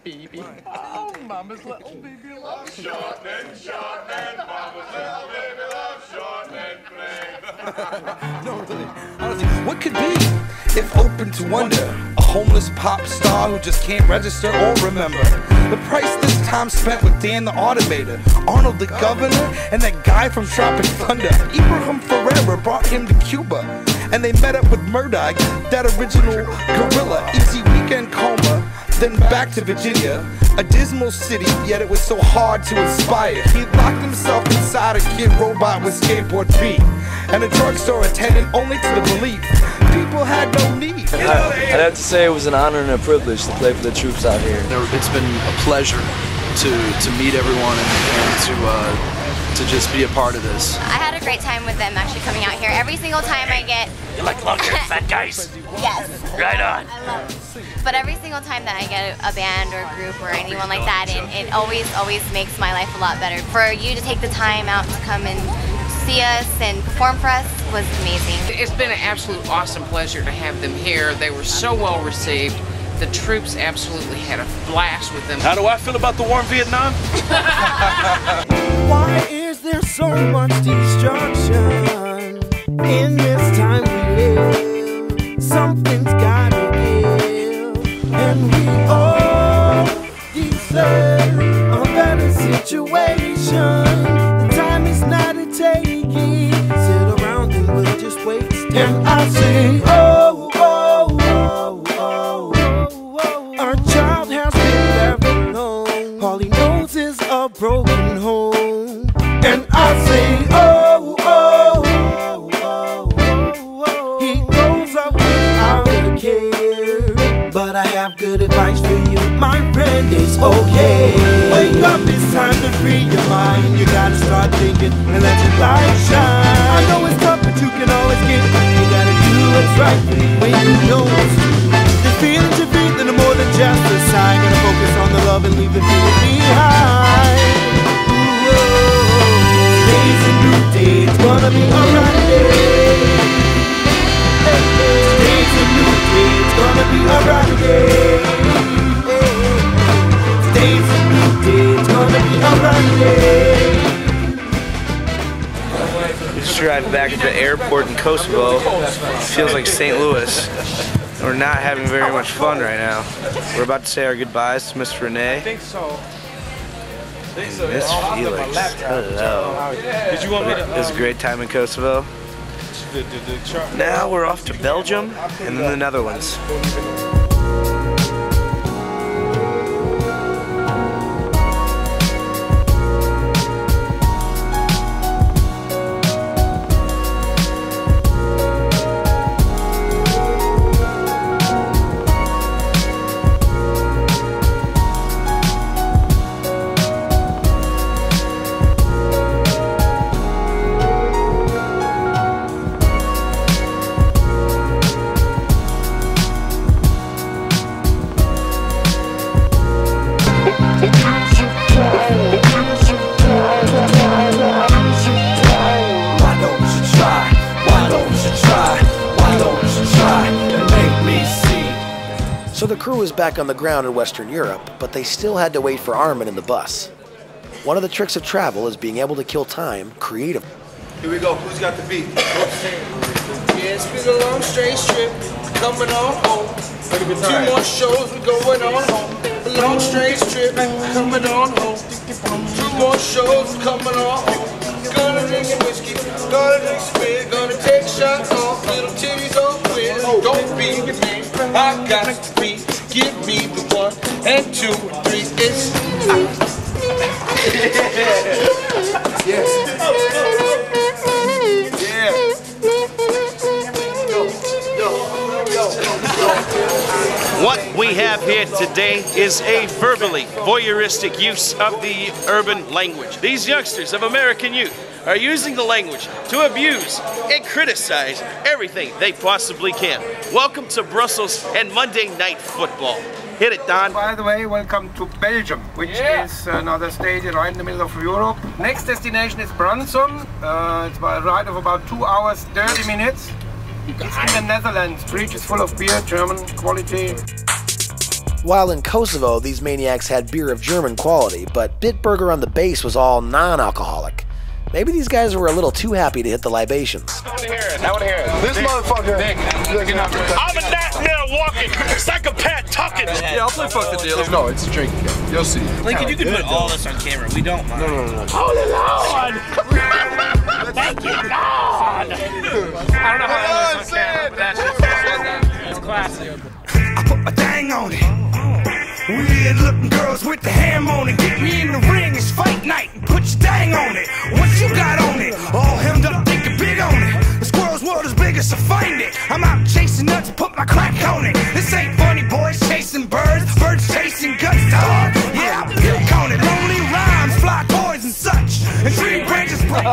baby. Oh, mama's little baby loves short and short and mama's little baby loves short and No, really. Honestly, what could be if open to wonder? A homeless pop star who just can't register or remember the price this time spent with Dan the Automator, Arnold the Governor, and that guy from Tropic Thunder. Ibrahim Ferreira brought him to Cuba, and they met up with Murdoch, that original gorilla. Easy weekend coma, then back to Virginia, a dismal city, yet it was so hard to inspire. He locked himself inside a kid robot with skateboard feet, and a drugstore attendant only to the belief people had no need. I'd have to say it was an honor and a privilege to play for the troops out here. It's been a pleasure to meet everyone and to just be a part of this. I had a great time with them actually coming out here. Every single time I get... You like long-haired fat guys? Yes. Right on. I love it. But every single time that I get a band or a group or anyone like that, it always makes my life a lot better. For you to take the time out to come and see us and perform for us was amazing. It's been an absolute awesome pleasure to have them here. They were so well received. The troops absolutely had a blast with them. How do I feel about the war in Vietnam? Why is there so much destruction in this time we live? Something's gotta give, and we all deserve a better situation. The time is not a taking. Sit around and we'll just waste. And I say, oh, oh, oh, oh, oh, oh. Our child has been left alone. All he knows is a broken home. And I say, oh, oh, oh, oh, oh, oh. He grows up without a care. But I have good advice for you, my friend, it's okay. Wake up, it's time to free your mind. You gotta start thinking and let your light shine. I know it's tough, but Kosovo. Feels like St. Louis. We're not having very much fun right now. We're about to say our goodbyes to Mr. Renee. Miss Felix. Hello. Did you want me to? It was a great time in Kosovo. Now we're off to Belgium and then the Netherlands. So the crew was back on the ground in Western Europe, but they still had to wait for Armin in the bus. One of the tricks of travel is being able to kill time creatively. Here we go. Who's got the beat? Yeah, it's been a long straight trip, coming on home. 2 more shows, we going on home. A long straight trip, coming on home. 2 more shows, coming on home. Gonna drink some whiskey, gonna drink some beer, gonna take shots off, little titties on queer. Don't be the man, I got to be. Give me the 1 and 2 and 3. It's What we have here today is a verbally voyeuristic use of the urban language. These youngsters of American youth are using the language to abuse and criticize everything they possibly can. Welcome to Brussels and Monday Night Football. Hit it, Don. By the way, welcome to Belgium, which is another state right in the middle of Europe. Next destination is Brunsum. It's a ride of about 2 hours, 30 minutes. It's in the Netherlands. Bridge is full of beer, German quality. While in Kosovo, these maniacs had beer of German quality, but Bitburger on the base was all non-alcoholic. Maybe these guys were a little too happy to hit the libations. I want to hear it. This motherfucker. I'm a nightmare walking, psychopath talking. Yeah, I'll play fuck the deal. No, it's a drinking game. You'll see. Lincoln, you can put all this on camera. We don't mind. No. Holy Lord! Thank you, God! I don't know how to say it, but that's classic. I put my thing on it. Weird looking girls with the ham on it. Get me in the ring, it's fight night. Put your thing on it. What you got on it? All hemmed up, thinking big on it. The squirrel's world is bigger, so find it. I'm out chasing nuts, put my crack on it. This ain't funny, boys chasing birds, birds chasing guts, dog. Yeah, I puke on it. Lonely rhymes, fly toys and such. And tree branches break.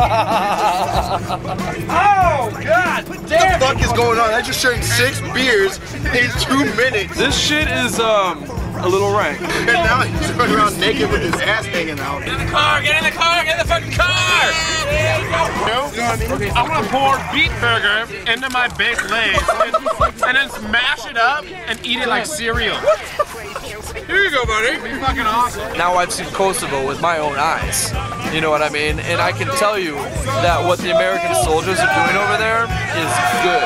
Oh, God What the fuck is going on? I just drank 6 beers in 2 minutes. This shit is, a little rank. And now he's running around naked with his ass hanging out. Get in the car, get in the car, get in the fucking car! I want to pour beet burger into my baked lays and then smash it up and eat it like cereal. Here you go, buddy. Be fucking awesome. Now I've seen Kosovo with my own eyes. You know what I mean? And I can tell you that what the American soldiers are doing over there is good.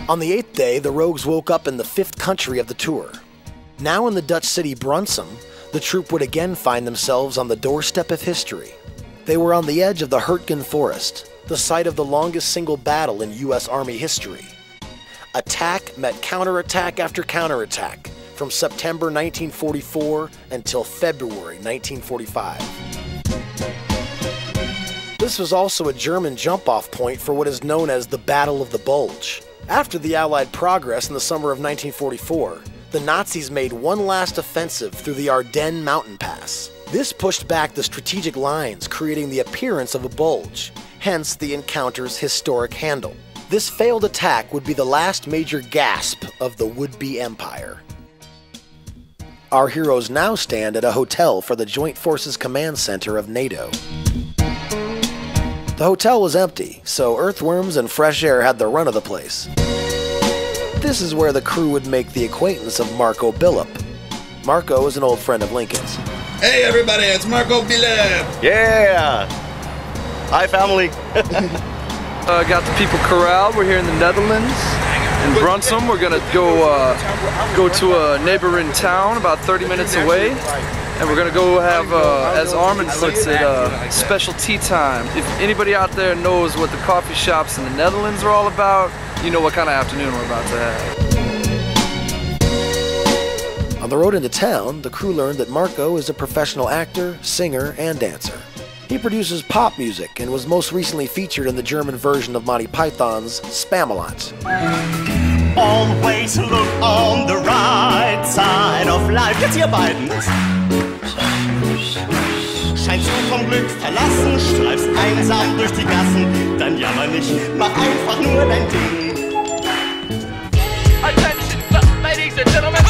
On the 8th day, the Rogues woke up in the 5th country of the tour. Now in the Dutch city Brunsum, the troupe would again find themselves on the doorstep of history. They were on the edge of the Hurtgen Forest, the site of the longest single battle in U.S. Army history. Attack met counterattack after counterattack from September 1944 until February 1945. This was also a German jump-off point for what is known as the Battle of the Bulge. After the Allied progress in the summer of 1944, the Nazis made one last offensive through the Ardennes mountain pass. This pushed back the strategic lines, creating the appearance of a bulge, hence the encounter's historic handle. This failed attack would be the last major gasp of the would-be empire. Our heroes now stand at a hotel for the Joint Forces Command Center of NATO. The hotel was empty, so Earthworms and Fresh Air had the run of the place. This is where the crew would make the acquaintance of Marco Billup. Marco is an old friend of Lincoln's. Hey everybody, it's Marco Billup! Yeah! Hi family! Got the people corralled. We're here in the Netherlands, in Brunsum. We're gonna go to a neighboring town about 30 minutes away. And we're gonna go have, as Armin puts it, special tea time. If anybody out there knows what the coffee shops in the Netherlands are all about, you know what kind of afternoon we're about to have. On the road into town, the crew learned that Marco is a professional actor, singer, and dancer. He produces pop music and was most recently featured in the German version of Monty Python's Spamalot. Always look on the right side of life. Jetzt ihr beiden. Scheinst du vom Glück verlassen, streifst einsam durch die Gassen, dann jammer nicht, mach einfach nur dein Ding. Attention, ladies and gentlemen.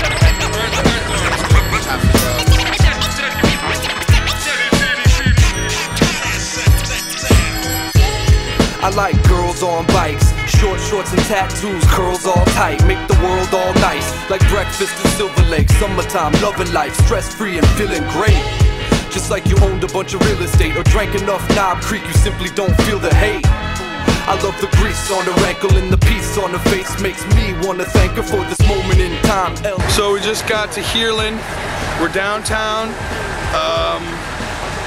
I like girls on bikes, short shorts and tattoos, curls all tight, make the world all nice, like breakfast in Silver Lake, summertime, loving life, stress-free and feeling great. Just like you owned a bunch of real estate or drank enough Knob Creek, you simply don't feel the hate. I love the grease on her ankle and the piece on her face makes me want to thank her for this moment in time. So we just got to Heerlen. We're downtown.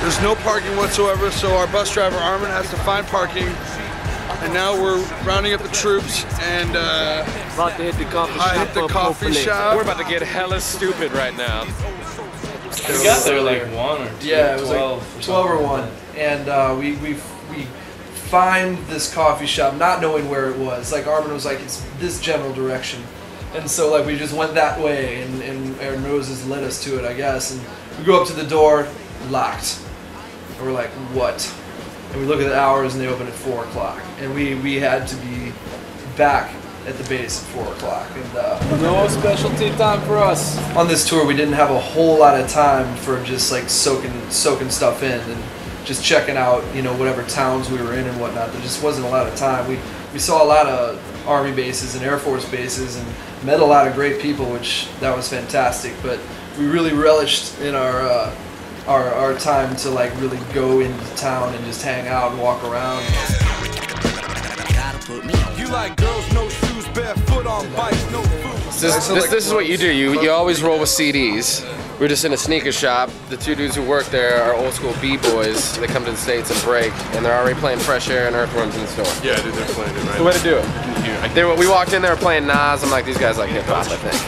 There's no parking whatsoever, so our bus driver Armin has to find parking. And now we're rounding up the troops and about to hit the coffee shop. I hit the coffee shop. We're about to get hella stupid right now. We got there like 1 or 2. Yeah, it was 12, like 12 or 1. And we find this coffee shop not knowing where it was. Like Armin was like, it's this general direction. And so like we just went that way and our noses led us to it, I guess. And we go up to the door, locked. And we're like, what? And we look at the hours and they open at 4 o'clock. And we had to be back at the base at 4 o'clock. And no specialty time for us. On this tour we didn't have a whole lot of time for just like soaking stuff in and just checking out, you know, whatever towns we were in and whatnot. There just wasn't a lot of time. We saw a lot of Army bases and Air Force bases and met a lot of great people, which that was fantastic. But we really relished in our time to like really go into town and just hang out and walk around. You like girls, no shoes, barefoot on bikes, no food. This is what you do. You always roll with CDs. We're just in a sneaker shop. The 2 dudes who work there are old school B-boys. They come to the States and break, and they're already playing Fresh Air and Earthworms in the store. Yeah, dude, they're playing it right. The way to do it. We walked in, they were playing Nas. I'm like, these guys like hip hop, I think.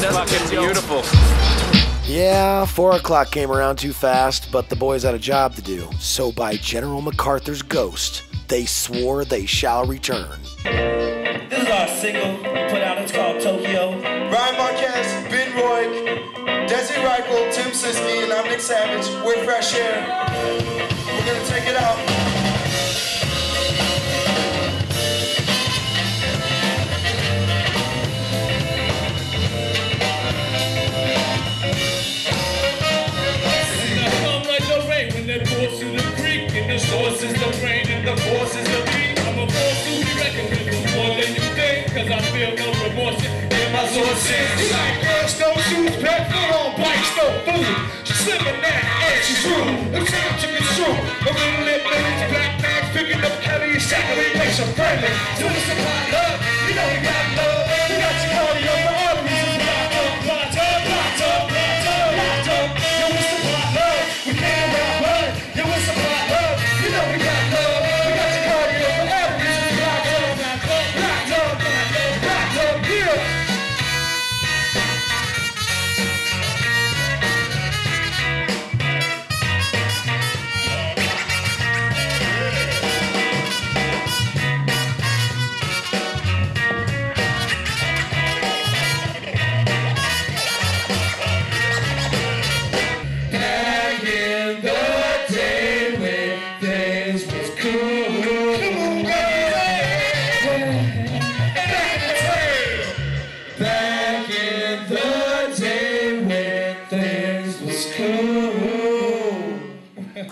Fucking beautiful. Yeah, 4 o'clock came around too fast, but the boys had a job to do. So by General MacArthur's ghost, they swore they shall return. This is our single we put out, it's called Tokyo. Ryan Marquez, Ben Roy, Desi Reichel, Tim Siski, and I'm Nick Savage. We're Fresh Air. We're gonna take it out. The force is the creek, and the source is the brain, and the force is the beat. I'm a force to be reckoned with, more than you think, cause I feel no remorse in my sources. You like girls, no shoes, barefoot on bikes, no food. She's slipping that, and she's rude. It's time to be true. A little lip ladies, black bags, picking up Kelly, shackling, makes her friendly. Do this about love, you know we got love. We got your cardio for all reasons. Locked up, locked up, locked up, locked up, locked up. Yo, it's about love. We can't rap. Yo, it's about love. You know we got love. We got your cardio for every reason. Locked up, locked up, locked up, locked up, yeah.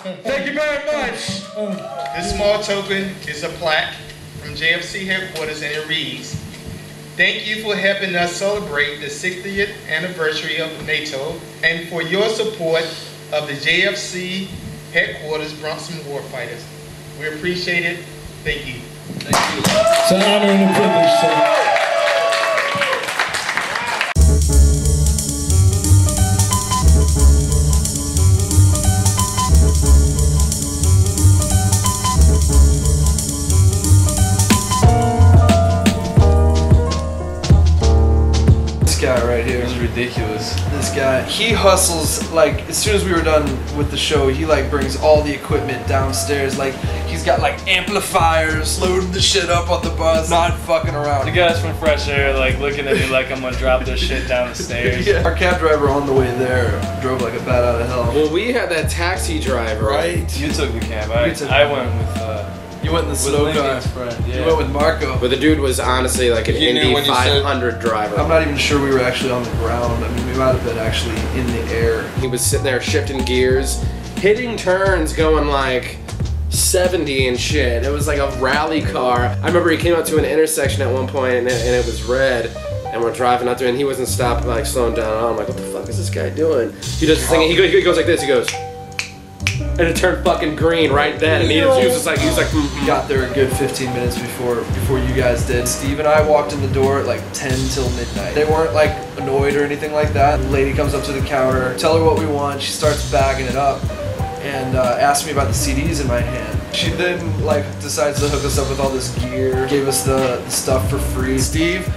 Thank you very much. This small token is a plaque from JFC headquarters, and it reads, "Thank you for helping us celebrate the 60th anniversary of NATO and for your support of the JFC headquarters Bronson Warfighters. We appreciate it. Thank you." Thank you. It's an honor and a privilege, sir. Guy right here is ridiculous. This guy, he hustles like as soon as we were done with the show, he like brings all the equipment downstairs. Like he's got like amplifiers, loading the shit up on the bus, not fucking around. The guys from Fresh Air like looking at me like I'm gonna drop their shit down the stairs. Yeah. Our cab driver on the way there drove like a bat out of hell. Well, we had that taxi driver. Right. You took the cab. I went with you went in the slow car. Friend. Yeah. You went with Marco. But the dude was honestly like an Indy 500 driver. I'm not even sure we were actually on the ground. I mean, we might have been actually in the air. He was sitting there shifting gears, hitting turns, going like 70 and shit. It was like a rally car. I remember he came up to an intersection at one point and it was red. And we're driving out there and he wasn't stopping, like slowing down at all. I'm like, what the fuck is this guy doing? He does this thing, he goes like this, he goes. And it turned fucking green right then, and he was like, got there a good 15 minutes before you guys did. Steve and I walked in the door at like 10 till midnight. They weren't like annoyed or anything like that. The lady comes up to the counter, tell her what we want. She starts bagging it up and asks me about the CDs in my hand. She then like decides to hook us up with all this gear, gave us the stuff for free. Steve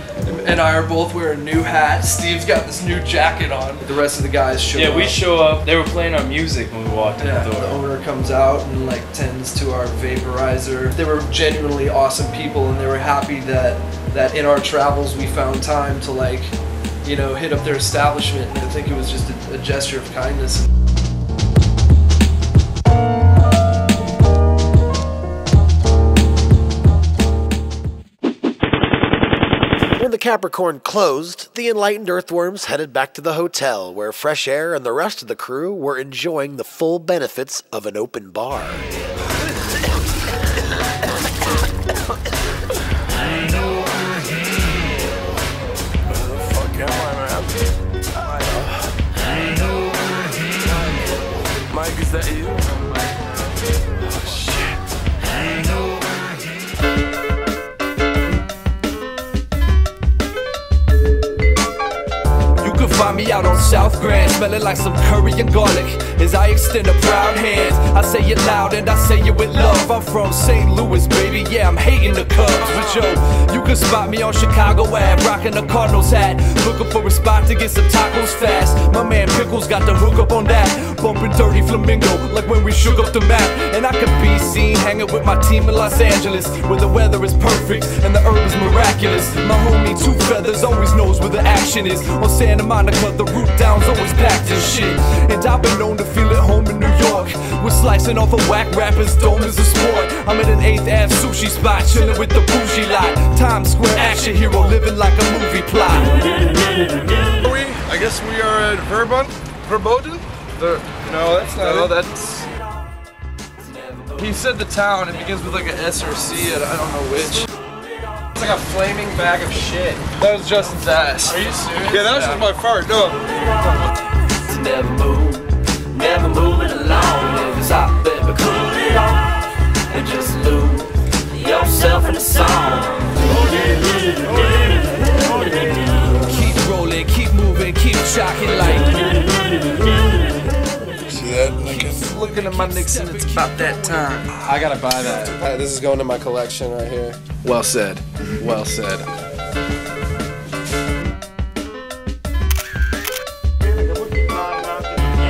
and I are both wearing new hats. Steve's got this new jacket on. The rest of the guys show up. Yeah, we show up. They were playing our music when we walked in the door. The owner comes out and like tends to our vaporizer. They were genuinely awesome people, and they were happy that in our travels we found time to like, you know, hit up their establishment. And I think it was just a gesture of kindness. When the Capricorn closed, the enlightened Earthworms headed back to the hotel where Fresh Air and the rest of the crew were enjoying the full benefits of an open bar. Mike, is that you? Find me out on South Grand, smelling like some curry and garlic. As I extend a proud hand, I say it loud and I say it with love. I'm from St. Louis, baby, yeah, I'm hating the Cubs. But yo, you can spot me on Chicago Ave, rocking a Cardinals hat, looking for a spot to get some tacos fast. My man Pickles got the hook up on that, bumping Dirty Flamingo like when we shook up the map. And I could be seen hanging with my team in Los Angeles, where the weather is perfect and the herb is miraculous. My homie Two Feathers always knows where the action is. On Santa Monica, the root down's always packed and shit. And I've been known to feel at home in New York. We're slicing off a whack rapper's dome as a sport. I'm at an 8th Ave sushi spot, chilling with the bougie lot. Times Square action hero, living like a movie plot. I guess we are at Verboten? No, that's not it. That's... He said the town, it begins with like an S or a C, and I don't know which. It's like a flaming bag of shit. That was Justin's ass. Are you serious? Yeah, that was just my fart. No. Never moving along. Niggas out there, but cool it off and just lose yourself in the song. Keep rolling, keep moving, keep shocking like. See that, Lincoln? Looking at my Nixon, it's about that time. I gotta buy that. This is going to my collection right here. Well said. Well said.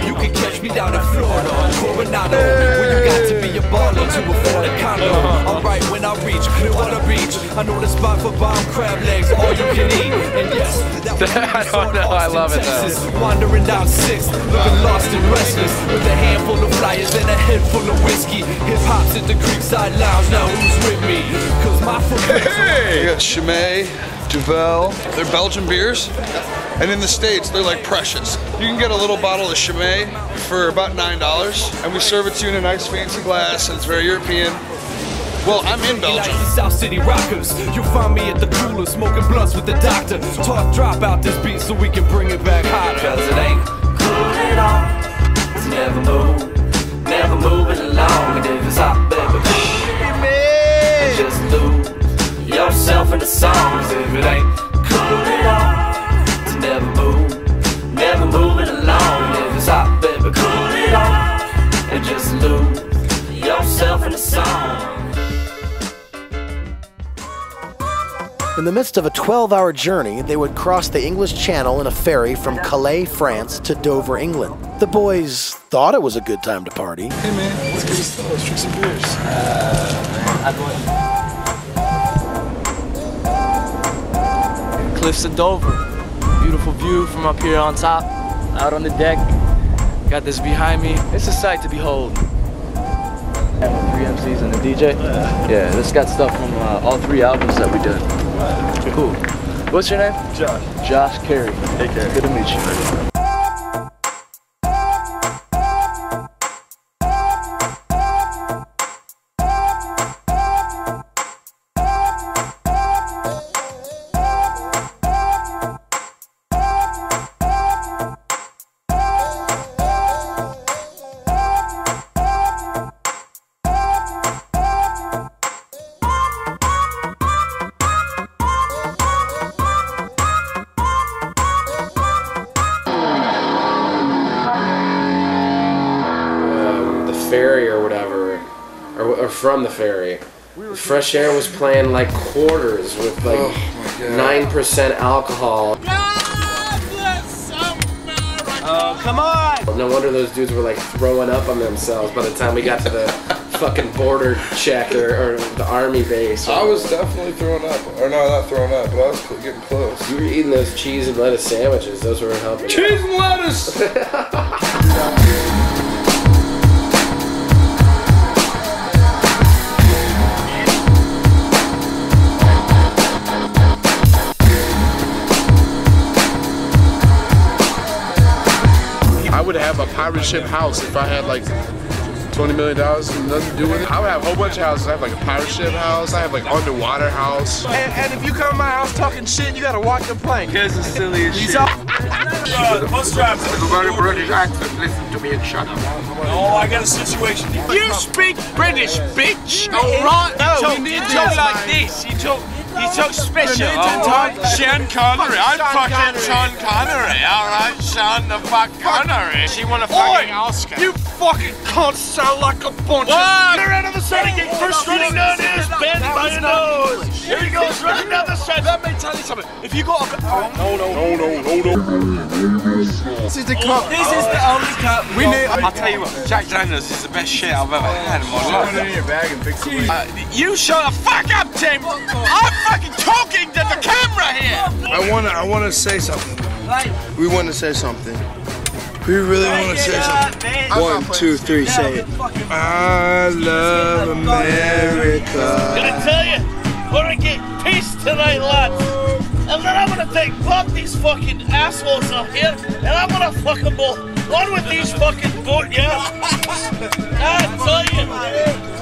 You can catch me down in Florida, Coronado, where you got to be a baller to afford a condo. I'm right when I reach Clearwater Beach. I know the spot for bomb crab legs, all you can eat. And yes, that was I don't know, I love it though. Wandering down 6th, looking lost and restless, with a handful of flyers and a head full of whiskey. Hip hop's at the Creekside Lounge. Now who's with me? Cause my footprints. Hey, we got Chimay, Duvel. They're Belgian beers. And in the States, they're like precious. You can get a little bottle of Chimay for about $9, and we serve it to you in a nice fancy glass, and it's very European. Well, I'm in Belgium. South City Rockers, you'll find me at the cooler, smoking blunts with the doctor. Talk, drop out this beat so we can bring it back hotter. Cause it ain't cool at all. It's never moving along. And if it's hot, baby, and just lose yourself in the songs. If it ain't cool at all, it's never moving along. And if it's hot, baby, cool it off, and just lose yourself in the song. In the midst of a 12-hour journey, they would cross the English Channel in a ferry from Calais, France to Dover, England. The boys thought it was a good time to party. Hey man, let's get us let's drink some beers. Cliffs of Dover. Beautiful view from up here on top, out on the deck. Got this behind me. It's a sight to behold. And with 3 MCs and a DJ. Yeah, this got stuff from all 3 albums that we did. Cool. What's your name? Josh. Josh Carey. Take care. Good to meet you. Ferry or whatever, or from the ferry. Fresh Air was playing like quarters with like 9% alcohol. Oh, come on! No wonder those dudes were like throwing up on themselves by the time we got to the fucking border check or the army base. I was definitely throwing up. Or no, not throwing up, but I was getting close. You were eating those cheese and lettuce sandwiches. Those were helping. Cheese and lettuce! I would have a pirate ship house if I had like $20 million and nothing to do with it. I would have a whole bunch of houses. I have like a pirate ship house. I have like underwater house. And if you come to my house talking shit, you gotta walk the plank. Kids are silly as shit. What's straps? With a very British accent, listen to me and shut up. Oh, I got a situation. You speak British, bitch! Alright, no, you talk like this. You talk special. Sean Connery. I'm fucking Sean Connery. Alright, Sean the fuck Connery. She won a fucking Oscar. You fucking can't sound like a bunch of... They're out of the setting gate. First running down is bent by the nose. Here he goes, running down the side. Let me tell you something. If you got a... No. This is the cup. This is the only cup. We need... I'll tell you what, Jack Daniels is the best shit I've ever had in my life. Put it in your bag and fix it. You shut the fuck up, Tim! I'm fucking talking to the camera here! I wanna say something. We wanna say something. We really wanna say something. 1, 2, 3, say it. I love America. Gonna tell you, we're gonna get peace tonight, lads. And then I'm gonna take both these fucking assholes up here, and I'm gonna fuck them both. One with these fucking boot, yeah? I tell you,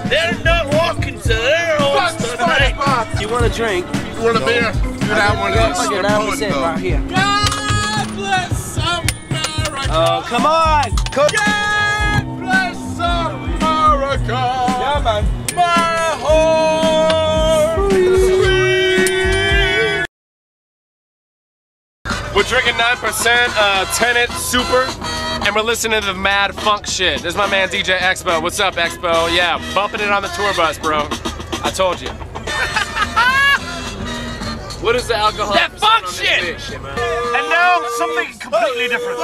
they're not walking to their own tonight. You want a drink? You want a beer? You have one of these. Okay, now we sit right here. God bless America. Oh, come on! God bless America. Yeah, man. My heart. We're drinking 9% Tenet Super, and we're listening to the mad funk shit. This is my man DJ Expo. What's up, Expo? Yeah, bumping it on the tour bus, bro. I told you. What is the alcohol? That funk shit! And now something completely different.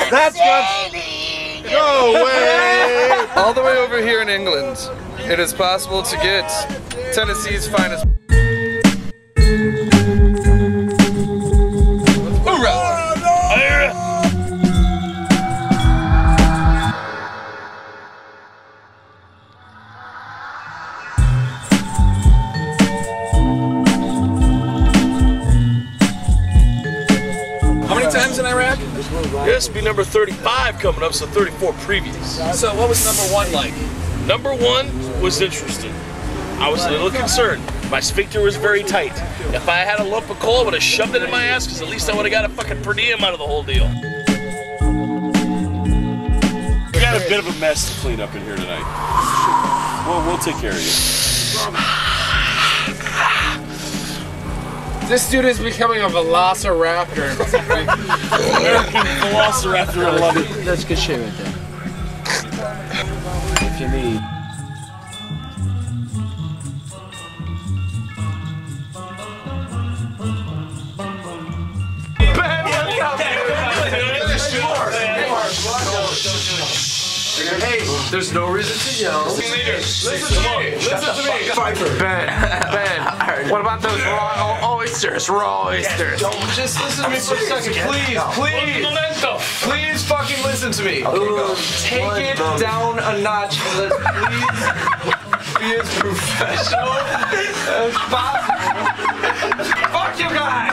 That's good. No way! All the way over here in England, it is possible to get Tennessee's finest. Hoorah! This will be number 35 coming up, so 34 previous. So what was number 1 like? Number 1 was interesting. I was a little concerned. My sphincter was very tight. If I had a lump of coal, I would have shoved it in my ass, because at least I would have got a fucking per diem out of the whole deal. We got a bit of a mess to clean up in here tonight. We'll take care of you. This dude is becoming a velociraptor. American velociraptor 11. That's good shit right there. If you need. Hey, there's no reason to yell. Listen to me. Listen to me. Ben, what about those raw oysters? Raw oysters. Just listen to me for a second, please. Please fucking listen to me. Take it down a notch and let's please be as professional as possible. Fuck you guys.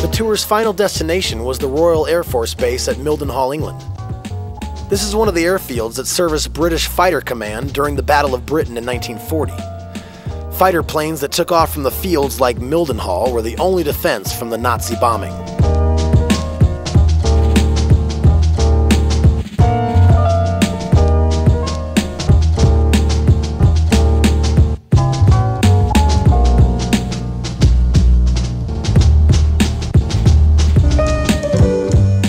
The tour's final destination was the Royal Air Force Base at Mildenhall, England. This is one of the airfields that serviced British Fighter Command during the Battle of Britain in 1940. Fighter planes that took off from the fields like Mildenhall were the only defense from the Nazi bombing.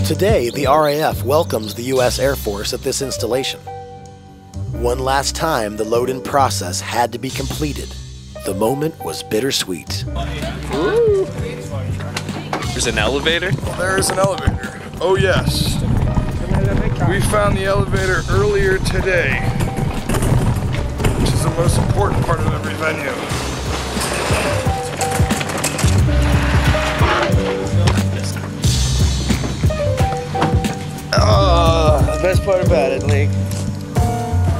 Today, the RAF welcomes the U.S. Air Force at this installation. One last time, the load-in process had to be completed. The moment was bittersweet. Ooh. There's an elevator? There is an elevator. Oh yes. We found the elevator earlier today, which is the most important part of every venue. Oh, the best part about it, Lee.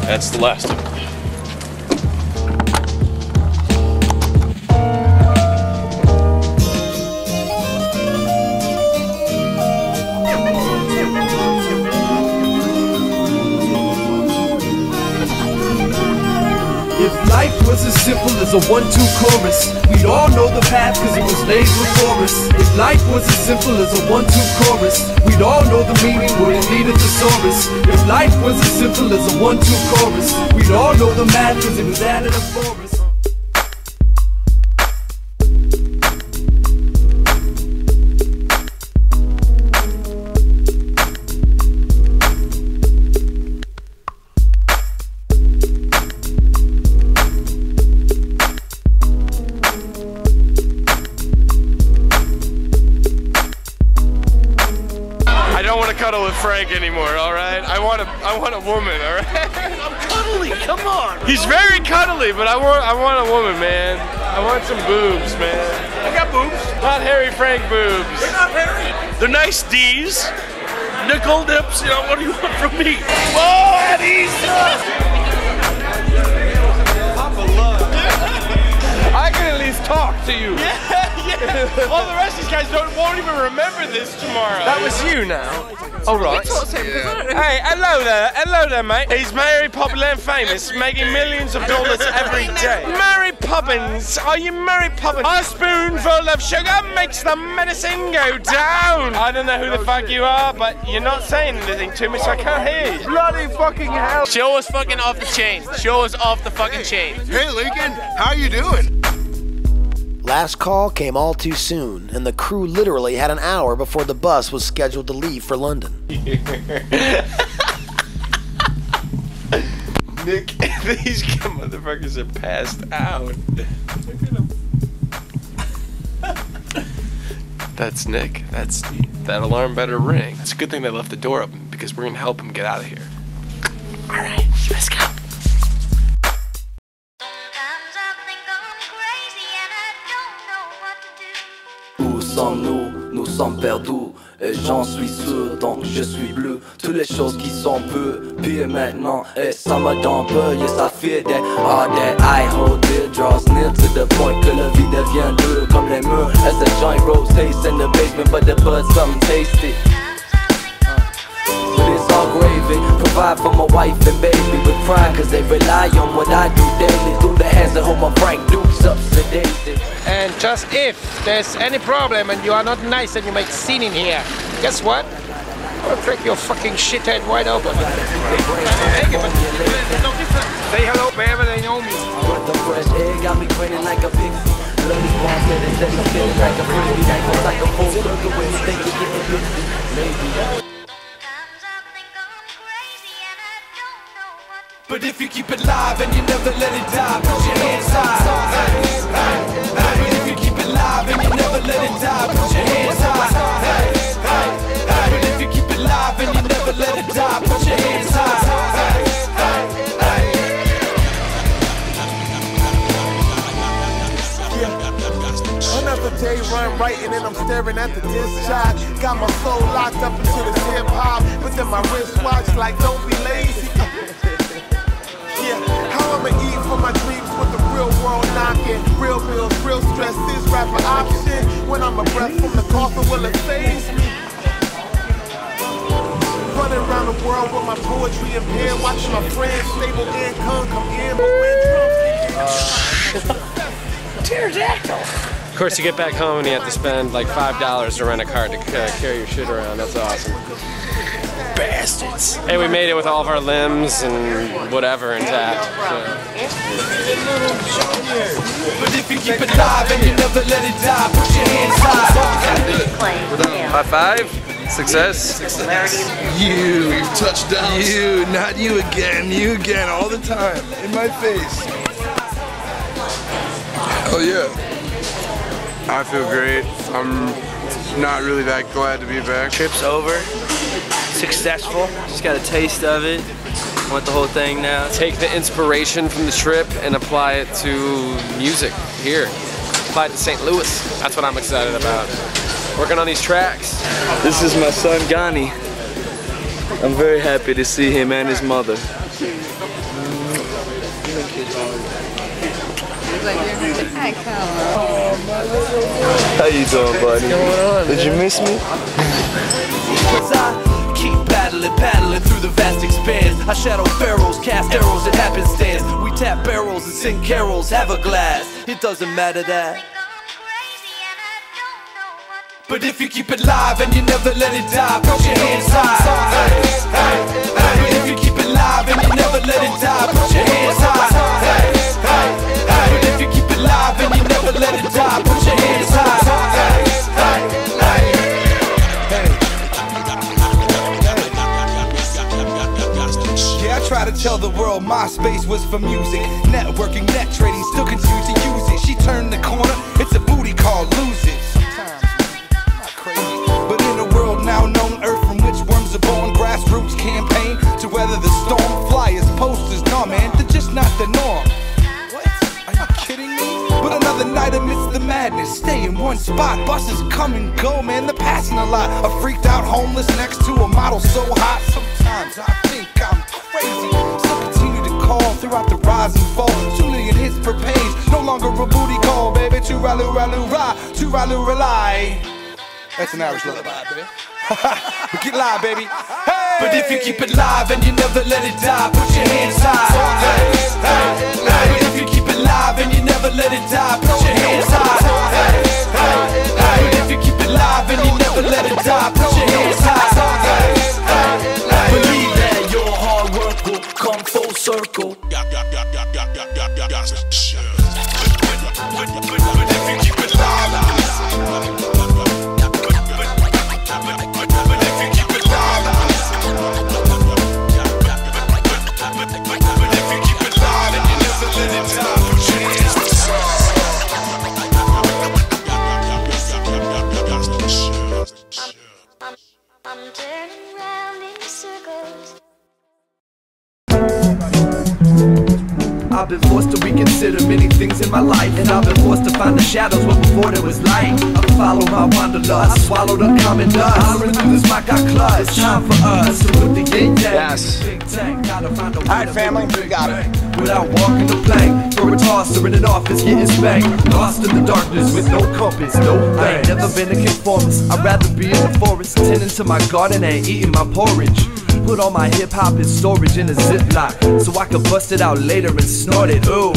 That's the last of it. If life was as simple as a 1-2 chorus, we'd all know the path cause it was laid before us. If life was as simple as a 1-2 chorus, we'd all know the meaning wouldn't need a thesaurus. If life was as simple as a 1-2 chorus, we'd all know the math cause it was added a forest. Cuddle with Frank anymore, alright? I want a woman, alright? I'm cuddly, come on! He's very cuddly, but I want a woman, man. I want some boobs, man. I got boobs. Not hairy Frank boobs. They're not hairy. They're nice D's. Nickel nips, you know, what do you want from me? Whoa, Eddie's! I can at least talk to you. Yeah. All the rest of these guys won't even remember this tomorrow. That was you now. All right. Hey, hello there, mate. He's Mary Poppins and famous, making millions of dollars every day. Mary Poppins, are you Mary Poppins? A spoonful of sugar makes the medicine go down. I don't know who the fuck you are, but you're not saying anything to me, so I can't hear you. Bloody fucking hell. Show us fucking off the chain. Show us off the fucking chain. Hey, Lincoln, how you doing? Last call came all too soon, and the crew literally had an hour before the bus was scheduled to leave for London. Nick, these motherfuckers are passed out. Look at them. That's Nick. That alarm better ring. It's a good thing they left the door open because we're gonna help him get out of here. All right, let's go. Où sommes-nous? Nous sommes perdus. et j'en suis sûr, donc je suis bleu. Toutes les choses qui sont peu, puis maintenant, et ça me donne peur. Yes, I fear that all that I hold dear draws near to the point que la vie devient dure comme les murs. As the joint rotates in the basement, but the bud something tasty. But it's all gravy, provide for my wife and baby with pride, cause they rely on what I do daily. Through the hands of my Frank Dukes up to Daisy. And just if there's any problem and you are not nice and you make scene in here, guess what? I'll crack your fucking shithead wide open. Say hello, baby, they know me. The fresh air got me grinning like a pixie. Love is born dead and then I'm feeling like a frisbee. That goes like a full circle when you think you're getting busy. Maybe. But if you keep it live and you never let it die, put your hands high. But if you keep it live and you never let it die, put your hands high. But if you keep it live and you never let it die, put your hands high. Another day run writing and I'm staring at the disc jock. Got my soul locked up into this hip hop, but then my wristwatch like don't be lazy. How I'ma eat for my dreams with the real world knocking? Real bills, real stress, this rapper option. When I'm a breath from the coffin, will it faze me? Running around the world with my poetry impaired, watching my friends stable income come in, but when drums kick in. Pterodactyl. Of course, you get back home and you have to spend like $5 to rent a car to carry your shit around. That's awesome. Bastards. Hey, we made it with all of our limbs and whatever intact. But if you keep it live and you never let it die, put your hands high. High five. Success. You touchdown. You, not you again. You again, all the time. In my face. Oh yeah. I feel great. I'm not really that glad to be back. Trip's over. Successful. Just got a taste of it. Want the whole thing now. Take the inspiration from the trip and apply it to music here. Apply it to St. Louis. That's what I'm excited about. Working on these tracks. This is my son Ghani. I'm very happy to see him and his mother. Hi, How you doing, buddy? What's going on? Did you miss me? Keep paddling through the vast expanse. I shadow pharaohs, cast arrows at happenstance. We tap barrels and sing carols, have a glass. It doesn't matter that. But if you keep it live and you never let it die, put your hands high. But if you keep it live and you never let it die, put your hands high. But if you keep it live and you never let it die, put your hands high. Yeah, I try to tell the world MySpace was for music. Networking, net trading, still continue to use it. She turned the corner, it's a booty call, lose it. But in a world now known, earth from which worms are born, grassroots campaign to weather the storm. Flyers, posters, no man, they're just not the norm. What? Are you kidding me? But another night amidst the madness, stay in one spot. Buses come and go, man, they're passing a lot. A freaked out homeless next to a model so hot. Sometimes I think I'm crazy. So continue to call throughout the rise and fall. 2 million hits per page, no longer a booty call, baby. To rally. That's an Irish lullaby, baby. But get live, baby. Hey! But if you keep it live and you never let it die, put your hands high. But if you keep it live and you never let it die, put your hands high. But if you keep it live and you never let it die, put your hands high. Believe that your hard work will come full circle. But if you keep it live, I'm turning round in circles. I've been forced to reconsider many things in my life, and I've been forced to find the shadows where before there was light. I follow my wanderlust, I swallowed up common dust. Hollering through this mic I clutch. It's time for us to put the yin yang. Yes. Alright, family, we got it. Without walking the plank, for a tosser in an office getting spanked. Lost in the darkness with no compass, no thing. I ain't never been a conformist. I'd rather be in the forest, tending to my garden and eating my porridge. Put all my hip-hop in storage in a Ziploc, so I could bust it out later and snort it. Ooh,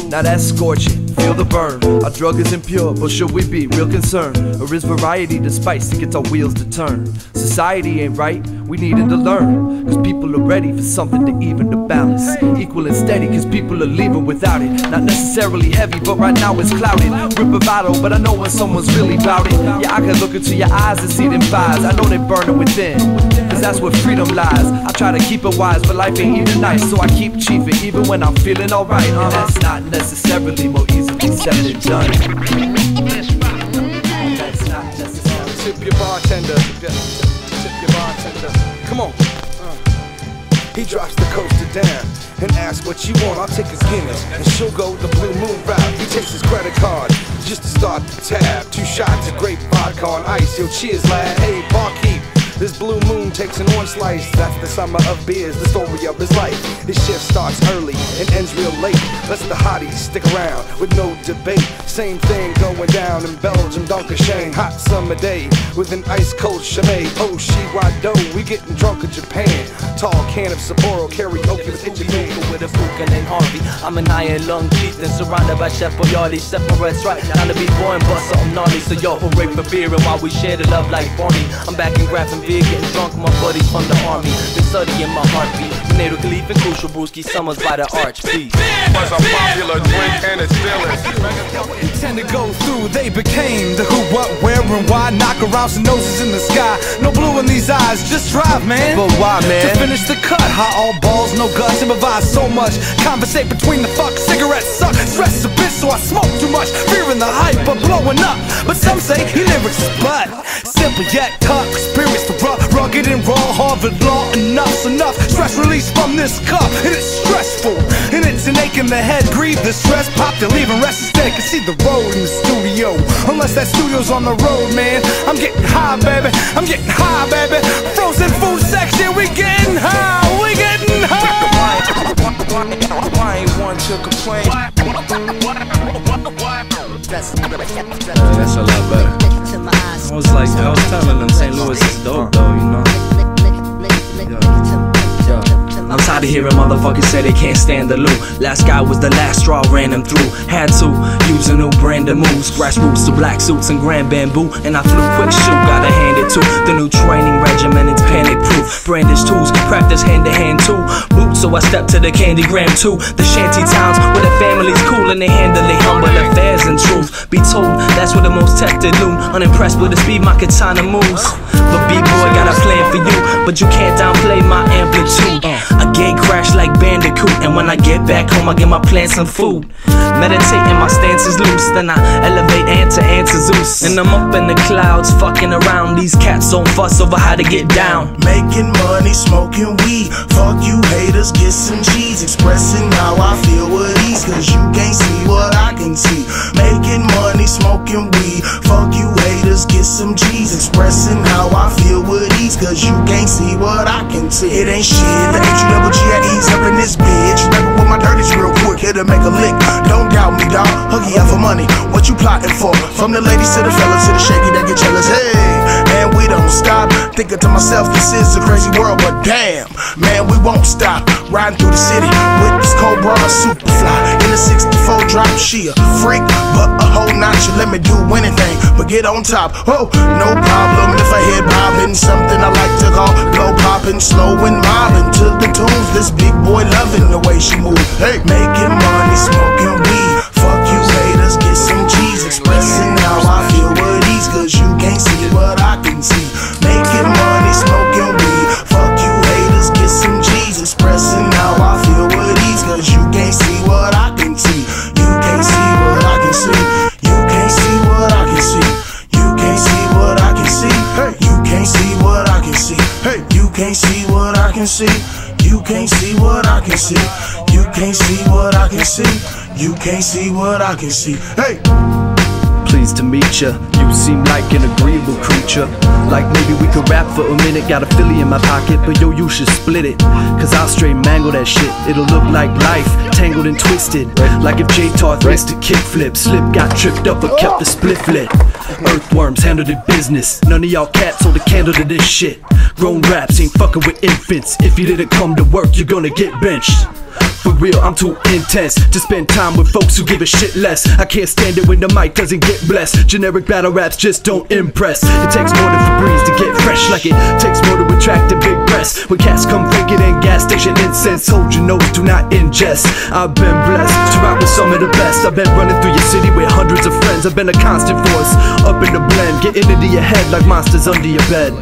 now that's scorching, feel the burn. Our drug is impure, but should we be real concerned? Or is variety the spice that gets our wheels to turn? Society ain't right, we needed to learn, cause people are ready for something to even the balance. Equal and steady, cause people are leaving without it. Not necessarily heavy, but right now it's clouded. Rip bravado, but I know when someone's really bout it. Yeah, I can look into your eyes and see them fires. I know they're burning within, cause that's where freedom lies. I try to keep it wise, but life ain't even nice, so I keep chiefing even when I'm feeling alright. And that's not necessarily more easily said than done. That's not necessarily. Tip your bartender. Tip your bartender. Come on. He drops the coaster down and asks what you want. I'll take his Guinness and she'll go the Blue Moon route. He takes his credit card just to start the tab. 2 shots of grape vodka on ice. Yo, cheers, lad. Hey, barkeep. This Blue Moon takes an orange slice. That's the summer of beers, the story of his life. His shift starts early and ends real late. Let's the hotties stick around with no debate. Same thing going down in Belgium, Donkershane. Hot summer day with an ice cold Chimay. Oh, Shiwado, we getting drunk in Japan. Tall can of Sapporo, karaoke with Ichiban. With a Fukin and Harvey, I'm an iron lung chieftain surrounded by Chef Boyardee. Separates right down to be boy and bust something gnarly. So yo, hooray for beer, and while we share the love like Barney, I'm back in graphing beer, getting drunk with my buddies from the army. Been studying my heartbeat. Renato Khalif and Crucial Brewski, summers by the arch, please. Was a popular drink and it still is. Tend to go through, they became the who, what, where, and why. Knock around some noses in the sky. No blue in these eyes, just drive, man. But why, man? To finish the cut, hot all balls, no guts. Improvise so much, conversate between the fuck. Cigarettes suck, stress a bitch, so I smoke too much. Fearing the hype of blowing up. But some say he lyrics is butt. Simple yet tough, experience the rough, rugged and raw. Harvard law, enough's enough. Stress release from this cup, and it's stressful, and it's an ache in the head. Grieve the stress, pop till leaving rest instead. Can see the road in the studio, unless that studio's on the road, man. I'm getting high, baby. I'm getting high, baby. Frozen food section, we getting high. We getting high. I ain't one to complain. That's a lot better. I was telling them St. Louis is dope though, you know. I'm tired of hearing motherfuckers say they can't stand the loot. Last guy was the last straw, ran them through. Had to use a new brand of moves. Grassroots to black suits and grand bamboo. And I flew quick shoot, gotta hand it to the new training regimen, it's panic proof. Brandish tools, practice hand to hand too. Boots, so I stepped to the candy gram too. The shanty towns where the family's cool and they handle they humble affairs and truth. Be told, that's where the most tested loom. Unimpressed with the speed my katana moves. But B-boy got a plan for you, but you can't downplay my amplitude. I gate crash like Bandicoot, and when I get back home I give my plants some food. Meditating, my stance is loose, then I elevate to Zeus. And I'm up in the clouds, fucking around. These cats don't fuss over how to get down. Making money, smoking weed. Fuck you haters, get some cheese. Expressing how I feel with ease, cause you can't see what I can see. Making money, smoking weed. Fuck you haters, get some cheese. Expressing how I feel with ease, cause you can't see what I can see. It ain't shit, the H-double-G-I-E's up in this bitch. Rapping with my dirties real quick, here to make a lick. Don't doubt me, dawg, hooky out for money. What you plotting for? From the ladies to the fellas to the shady that get jealous. Hey, and we don't stop. Thinking to myself, this is a crazy world, but damn, man, we won't stop. Riding through the city with this Cobra Superfly in a 64 drop. She a freak, but a whole notch. You let me do anything but get on top. Oh, no problem if I head bobbing. Something I like to call glow popping, slow and mobbing to the tunes. This big boy loving the way she move. Hey, making money, smoking weed. Fuck you haters, get some cheese. Expressing how I feel with ease, cause you can't see what I can see. Making money, smoking weed. Fuck you haters, get some cheese. Expressing how I feel with ease, cause you can't see what I can see. You can't see what I can see. You can't see what I can see. You can't see what I can see. Hey, you can't see what I can see. Hey, you can't see what I can see. You can't see what I can see. You can't see what I can see. You can't see what I can see. Hey! Pleased to meet ya. You seem like an agreeable creature. Like maybe we could rap for a minute. Got a Philly in my pocket, but yo, you should split it. Cause I'll straight mangle that shit. It'll look like life, tangled and twisted. Like if J-Tarth missed a kickflip. Slip got tripped up but kept the split lit. Earthworms handled it business. None of y'all cats hold a candle to this shit. Grown raps ain't fucking with infants. If you didn't come to work, you're gonna get benched. For real, I'm too intense to spend time with folks who give a shit less. I can't stand it when the mic doesn't get blessed. Generic battle raps just don't impress. It takes more than Febreze to get fresh. Like it takes more to attract a big breast. When cats come faking in gas station incense, hold your nose, do not ingest. I've been blessed to rock with some of the best. I've been running through your city with hundreds of friends. I've been a constant force, up in the blend, getting into your head like monsters under your bed.